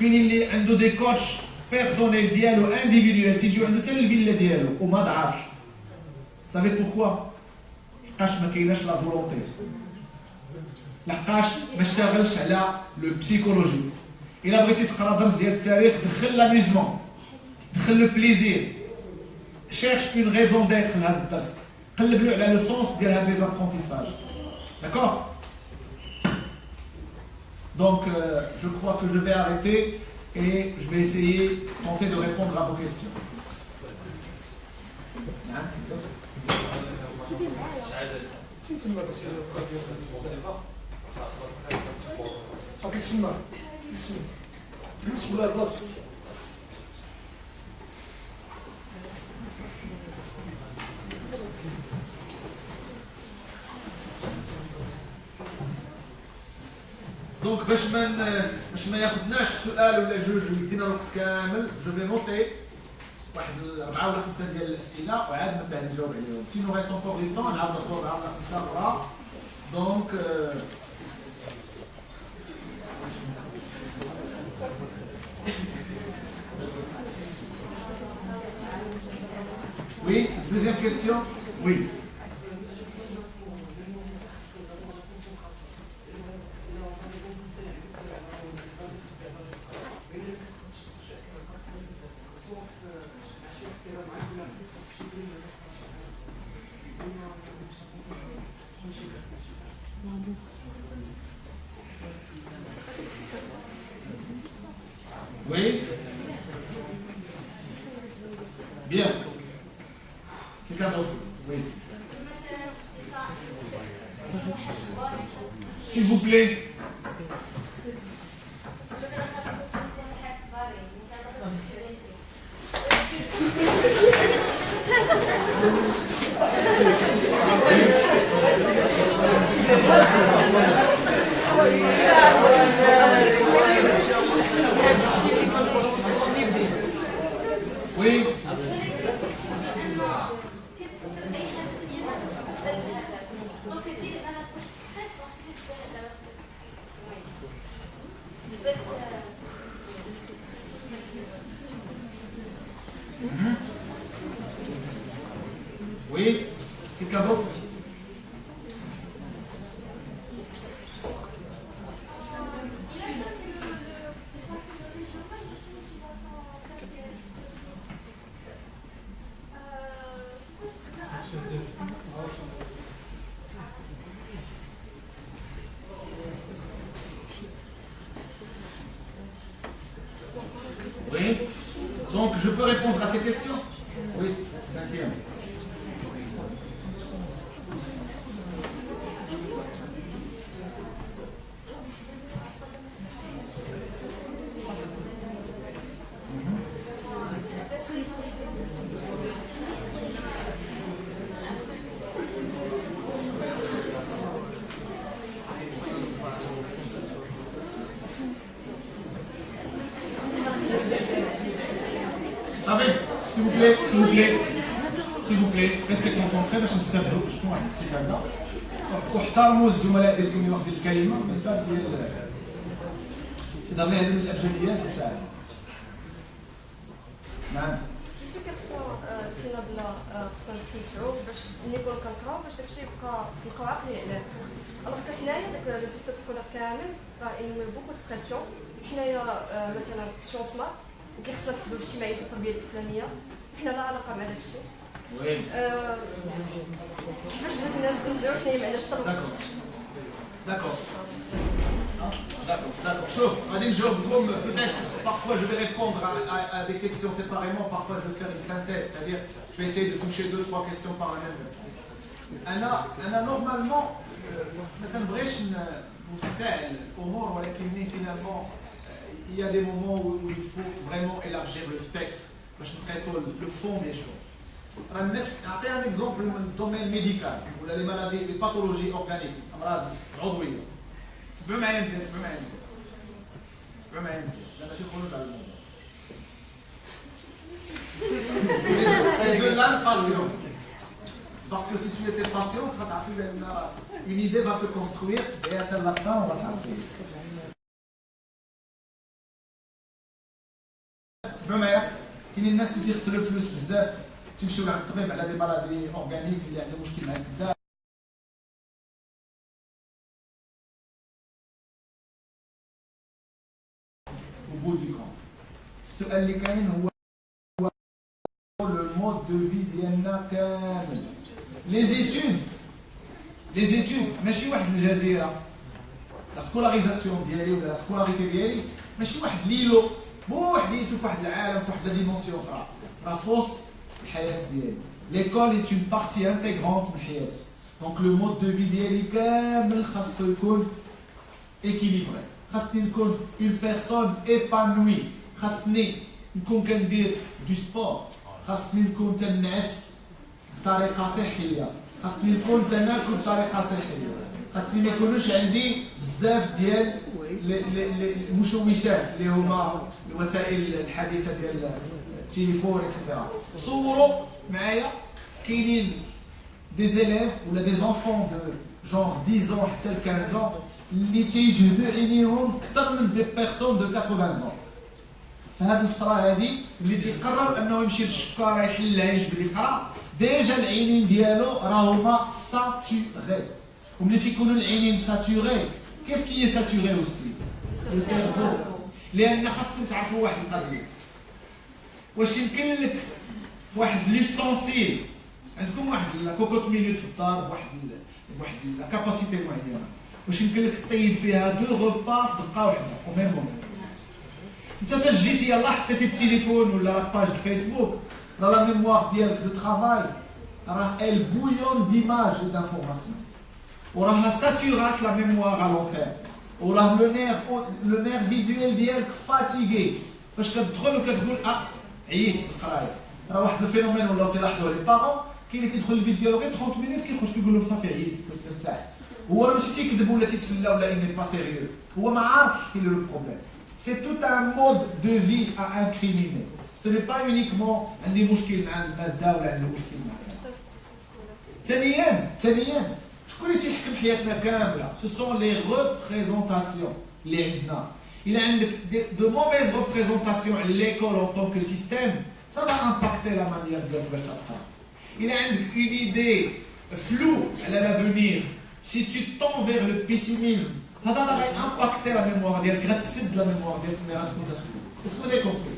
كاينين اللي عنده دي كوتش بيرسونيل ديالو انديفيدوال تيجيو عنده حتى الفيلا ديالو وما ضعفش. صافي بوركوا؟ لحقاش ما كايناش لا فولونتي، لحقاش ما اشتغلش على لو بسيكولوجي. الا بغيتي تقرا درس ديال التاريخ دخل لاميزمون، دخل لو بليزير، شيرش اون ريزون ديتر لهذا الدرس، قلب له على لو سونس ديال هاد لي زابرونتيساج. داكور؟ Donc, je crois que je vais arrêter et je vais essayer de tenter de répondre à vos questions. دونك باش ما ياخذناش سؤال ولا جوج ويدينا الوقت كامل، جو في نوتي واحد 4 ولا 5 ديال الاسئله وعاد من بعد نجاوب عليهم. سينو غير طونكور دي طون نعاود ناخذ 4 ولا 5 اخرى. دونك oui, deuxième question. Oui. Oui. Bien. Quelqu'un d'autre? Oui. S'il vous plaît. دونك تي انا في ستريس باسكو دابا بس Oui, quelqu'un d'autre? Oui. Donc, je peux répondre à ces questions? Oui, cinquième. s'il vous plaît, restez concentrés باش نستافدوا شنو واحد الاستفاده واحترموا الزملاء ديالكم اللي واخدين الكلمه من باب ديال تهضر لي هذه الابجديات تاعها. نعم. شي كيخصنا فينا بلا خصنا نستمتعوا باش ملي نكونوا كنقراو باش داكشي يبقى نبقاو عاقلين عليه. الوغ حنايا داك لو سيستم سكولار كامل راه انوي بوكو دو بريسيون. حنايا مثلا سيونس وكيخصنا نحضروا الاجتماعيه في التربيه الاسلاميه، حنا لا علاقه مع داكشي. وي. كيفاش بغيتينا نستمتعوا حنايا ما عندناش حتى الوقت. D'accord. D'accord. Chauffe. Peut-être, parfois je vais répondre à des questions séparément, parfois je vais faire une synthèse, c'est-à-dire je vais essayer de toucher 2-3 questions par la même. أنا normalement ما تنبغيش نسهل الأمور ولكن finalement il y a des moments où il faut vraiment élargir le spectre باش نقيسوا le fond des choses. نعطي un exemple من الدومين ميديكال ولا لي مالادي لي باثولوجي اورغانيك امراض عضويه. تبعوا معايا مزيان لا ماشي خروج على الموضوع. C'est de l'impatience. Parce que si tu étais patient, غتعرفي بان une idée va se construire et à la fin on va تعرفي. تبعوا معايا كاينين الناس اللي تيغسلوا الفلوس بزاف تمشيو لعند الطبيب على دي مالادي اورغانيك اللي عنده مشكل مع الكبده. au bout du compte. السؤال اللي كاين هو le mode de vie ديالنا كامل. les études ماشي واحد الجزيره. لا سكولاريزاسيون ديالي ولا لا سكولاريتي ديالي ماشي واحد ليلو بوحديتو في واحد العالم في واحد لا ديمونسيون اخرى، راه في وسط الحياه ديالي. l'école est une partie intégrante من حياتي. donc le mode de vie ديالي كامل خاصو يكون équilibré. خاصني نكون une personne épanouie. خاصني نكون كندير du sport. خاصني نكون تنعس بطريقه صحيه. خاصني نكون تناكل بطريقه صحيه. خاصني ما يكونوش عندي بزاف ديال المشوشات اللي هما الوسائل الحديثه ديال التليفون اكسترا. صوروا معايا كاينين دي زيليف ولا دي زونفون دو جونغ 10 ans حتى ل 15 ans اللي تيجهدوا عينيهم اكثر من دي بيرسون دو 80 ans. في هذه الفتره هذه اللي تيقرر انه يمشي للشكاره يحلها يجبد يقرا ديجا العينين ديالو راهما ساتوري. وملي تيكونوا العينين ساتوري كيس كي ساتوري اوسي لو سيرفو. لان خاصكم تعرفوا واحد القضيه، واش يمكن لك في واحد ليستونسيل عندكم واحد الكوكوت مينوت في الدار بواحد لا كاباسيتي معينه، واش يمكن لك طيب فيها 2 غوبا في دقه واحده او ميم مومون؟ انت فاش جيتي يلاه حطيتي التليفون ولا لا باج الفيسبوك راه لا ميموار ديالك دو ترافاي راه ال بويون ديماج دانفورماسيون وراها ساتورات لا ميموار ا لون تيرم وراه لو نير فيزويل ديالك فاتيغي. فاش كتدخل وكتقول عييت بالقرايه راه واحد الفينومين ولا تلاحظوا لي بارون كاين اللي كيدخل البيت ديالو غير 30 مينوت كيخرج كيقول لهم صافي عييت مرتاح. هو ماشي تيكذب ولا تيتفلى ولا اني با سيريو، هو ما عارفش كاين لو بروبليم. سي توت ان مود دو في ا انكريميني. سو ني با يونيكمون عندي مشكل مع الماده ولا عندي مشكل مع ثانيا شكون اللي تيحكم حياتنا كامله؟ Ce sont les représentations اللي عندنا. إلا عندك de mauvaises représentations à l'école en tant que système, ça va impacter la manière ديالك باش تقرا. إلا عندك une idée floue على l'avenir, si tu tends vers le pessimisme, هذا راه غيمباكتي لا ميموار ديالك، غتسد لا ميموار ديالك ملي غتكون تخدم. Est-ce que vous avez compris?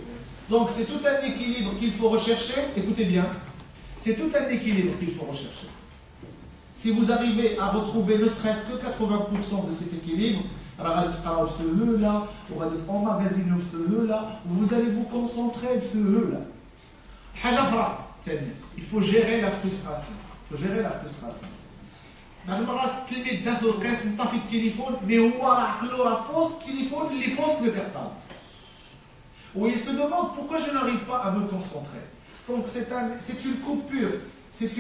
Donc c'est tout un équilibre qu'il faut rechercher. Écoutez bien, c'est tout un équilibre qu'il faut rechercher. Si vous arrivez à retrouver ne serait-ce que 80% de cet équilibre, vous allez vous concentrer il faut gérer la frustration. Il faut gérer la frustration. بعض المرات التلميذ داخل القسم طافي التليفون مي هو راه عقلو راه فوس التليفون اللي فوس لو كارطابل. Où il se demande pourquoi je n'arrive pas à me concentrer. Donc c'est une coupure, c'est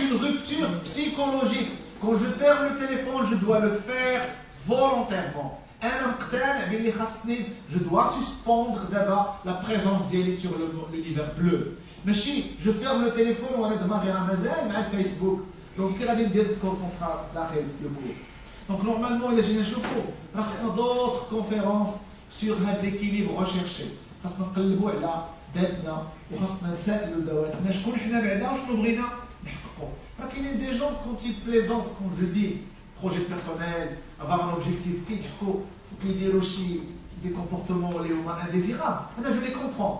une rupture psychologique. Quand je ferme le téléphone, je dois le faire volontairement. Je dois suspendre d'abord la présence d'elle sur l'univers bleu. Mais si je ferme le téléphone, on a démarré un mazal à Facebook. Donc il y a des concentrations d'arrêt le boulot. Donc normalement, les gens chauffent. D'autres conférences sur l'équilibre recherché. خاصنا نقلبوا على ذاتنا وخاصنا نسائلوا ذواتنا شكون حنا بعدا وشنو بغينا نحققوا. راه كاينين دي جون كونت ils plaisantent quand je dis projet personnel, avoir un objectif كيضحكوا وكيديروا شي des comportements اللي هما indésirables. انا je les comprends.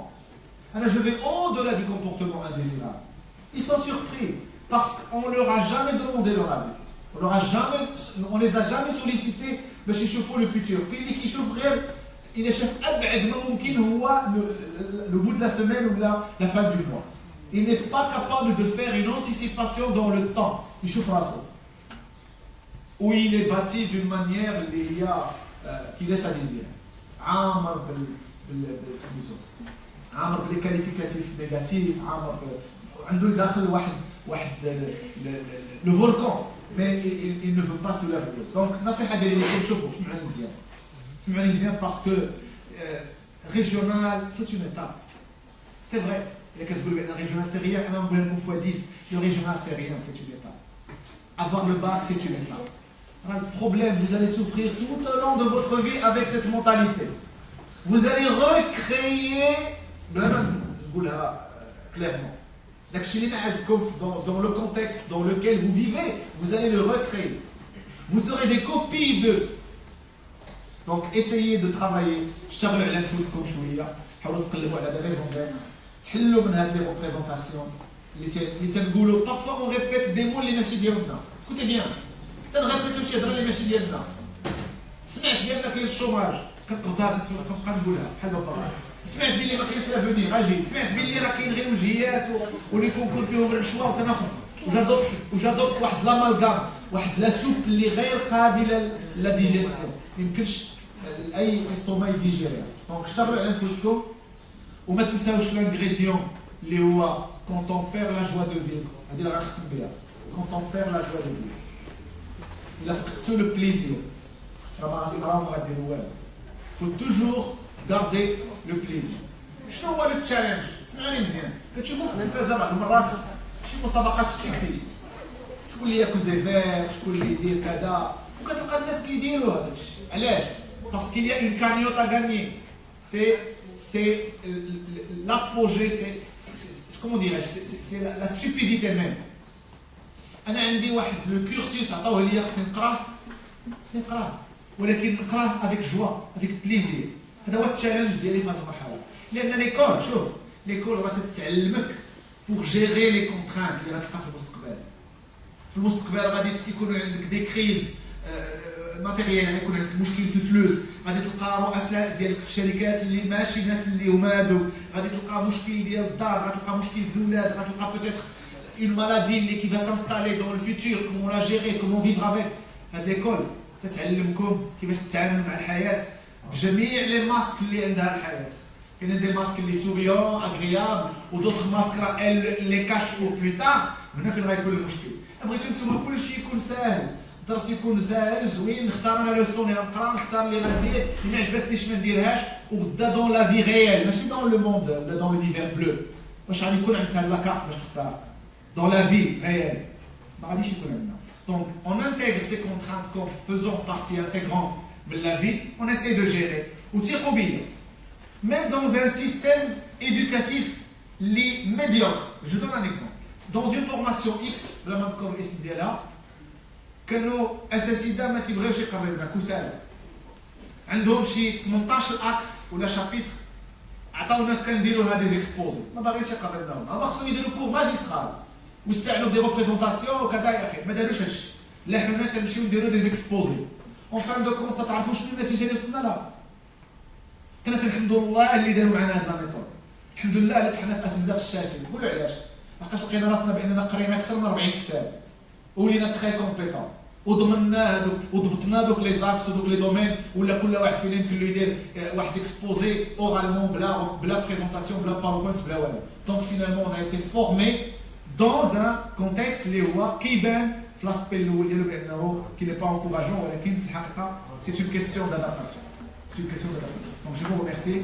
انا je vais au-delà du comportement indésirable. Ils sont surpris parce qu'on leur a jamais demandé leur avis. On les a jamais sollicités باش يشوفوا le futur. كاين اللي كيشوف غير il échappe أبعد ما ممكن هو le bout de la semaine ou la fin du mois. Il n'est pas capable de faire une anticipation dans le temps. Il chauffe راسو. Où il est bâti d'une manière qui laisse à désirer. عامر عامر بالكاليفيكاتيف نيجاتيف، عامر عنده داخل واحد le volcan mais il ne veut pas se lever. Donc نصيحة ديالي لكم شوفوا اسمعوني مزيان. اسمعوني مزيان parce que régional c'est une étape. C'est vrai. Il y a qu'à se dire le régional c'est rien, on a un fois 10. Le régional c'est rien, c'est une étape. Avoir le bac c'est une étape. Le problème, vous allez souffrir tout au long de votre vie avec cette mentalité. Vous allez recréer, clairement, dans le contexte dans lequel vous vivez, vous allez le recréer. Vous serez des copies d'eux. Donc essayez de travailler. اشتغلوا على نفوسكم شويه، حاولوا تقلبوا على des raisons d'être، تحلوا من هذه les représentations اللي تنقولوا. Parfois on répète des mots اللي ماشي ديالنا. Écoutez bien. تنغربتو شي هضره اللي ماشي ديالنا. سمعت بان كاين الشوماج كتقدر تبقى نقولها بحال هكا. سمعت بلي ما كاينش لافوني غاجي. سمعت بلي راه كاين غير وجهيات واللي كونكور فيهم الرشوه وتناخذ وجادوك واحد لامالغام، واحد لا سوب اللي غير قابله لا ديجيستيون، يمكنش اي استوما يديجيريها. دونك اشتغلوا على نفسكم وما تنساوش لانغريديون اللي هو كونت اون بير لا جوا دو فيغ. هذه اللي غنختم بها. كونت اون بير لا جوا دو فيغ. إلا فقدتوا لو بليزير راه ما غتقراو ما غديروا والو. faut toujours garder le plaisir. شنو هو لو تشالنج؟ سمعوني مزيان. كتشوفوا في التلفازه بعض المرات شي مسابقات ستيكي، شكون اللي ياكل دي فير، شكون اللي يدير كذا، وكتلقى الناس كيديروا هذاك الشيء. علاش؟ باسكو il y a une cagnotte à gagner. C'est l'apogée, c'est comment dirais-je, c'est la stupidité même. أنا عندي واحد لو كورسوس عطاوه ليا خصني نقراه ولكن نقراه افيك جوا افيك بليزير. هذا هو التشالنج ديالي في هذه المرحله، لان ليكول شوف ليكول راه تتعلمك بور جيري لي كونترانت اللي غتلقى في المستقبل. في المستقبل غادي يكونوا عندك دي كريز ماتيريال، غيكون عندك مشكل في الفلوس، غادي تلقى رؤساء ديالك في الشركات اللي ماشي ناس اللي هما هادو، غادي تلقى مشكل ديال الدار، غتلقى مشكل في الاولاد، غتلقى بوتيتر une maladie qui va s'installer dans le futur, comment la gérer, comment vivre avec. هاد ليكول تتعلمكم كيفاش تتعامل مع الحياه بجميع لي ماسك اللي عندها الحياه. كاين دي ماسك اللي سوريون اغريابل ودوطخ ماسك راه لي كاش بور بلو تار. هنا فين غيكون المشكل. بغيتو نتوما كلشي يكون ساهل، الدرس يكون ساهل زوين، نختار انا لو سون اللي غنقرا، نختار اللي غندير، اللي ما عجبتنيش ما نديرهاش، وغدا دون لا في ريال ماشي دون لو موند ولا دون لونيفير بلو. واش غادي يكون عندك هاد لاكارت باش تختار؟ Dans la vie réelle. ما غاديش يكون عندنا. Donc, on intègre ces contraintes comme faisant partie intégrante de la vie, on essaie de gérer. Ou même dans un système éducatif médiocre. Je donne un exemple. Dans une formation X, comme ici là, que nos SSIDA ما تيبغيوش يقربنا كسالى. عندهم شي 18 اكس ولا شابيتر عطاونا كنديروها دي زيكسبوزي ما باغيش يقربناهم هما خصهم يديروا كور ماجسترال ويستعملوا دي ريبريزونطاسيون وكذا يا اخي ما داروش هادشي لا حنا تنمشيو نديروا دي زيكسبوزي اون فان دو كونت تعرفوا شنو النتيجه اللي وصلنا لها كنت الحمد لله اللي داروا معنا هاد لا ميثود الحمد لله اللي طحنا في اساتذه الشاشين قولوا علاش لقاش لقينا راسنا باننا قرينا اكثر من 40 كتاب ولينا تري كومبيتون وضمننا هذوك وضبطنا دوك لي زاكس ودوك لي دومين ولا كل واحد فينا يمكن له يدير واحد اكسبوزي اورالمون بلا بريزونطاسيون بلا باوربوينت بلا والو دونك فينالمون اون ايتي فورمي دون ان كونتكست اللي هو كيبان في لاسبي الاول ديالو بانه كي ني با انكوراجون ولكن في الحقيقه سي اون كيستيون دادابتاسيون سي اون كيستيون دادابتاسيون دونك جو فو ريميرسي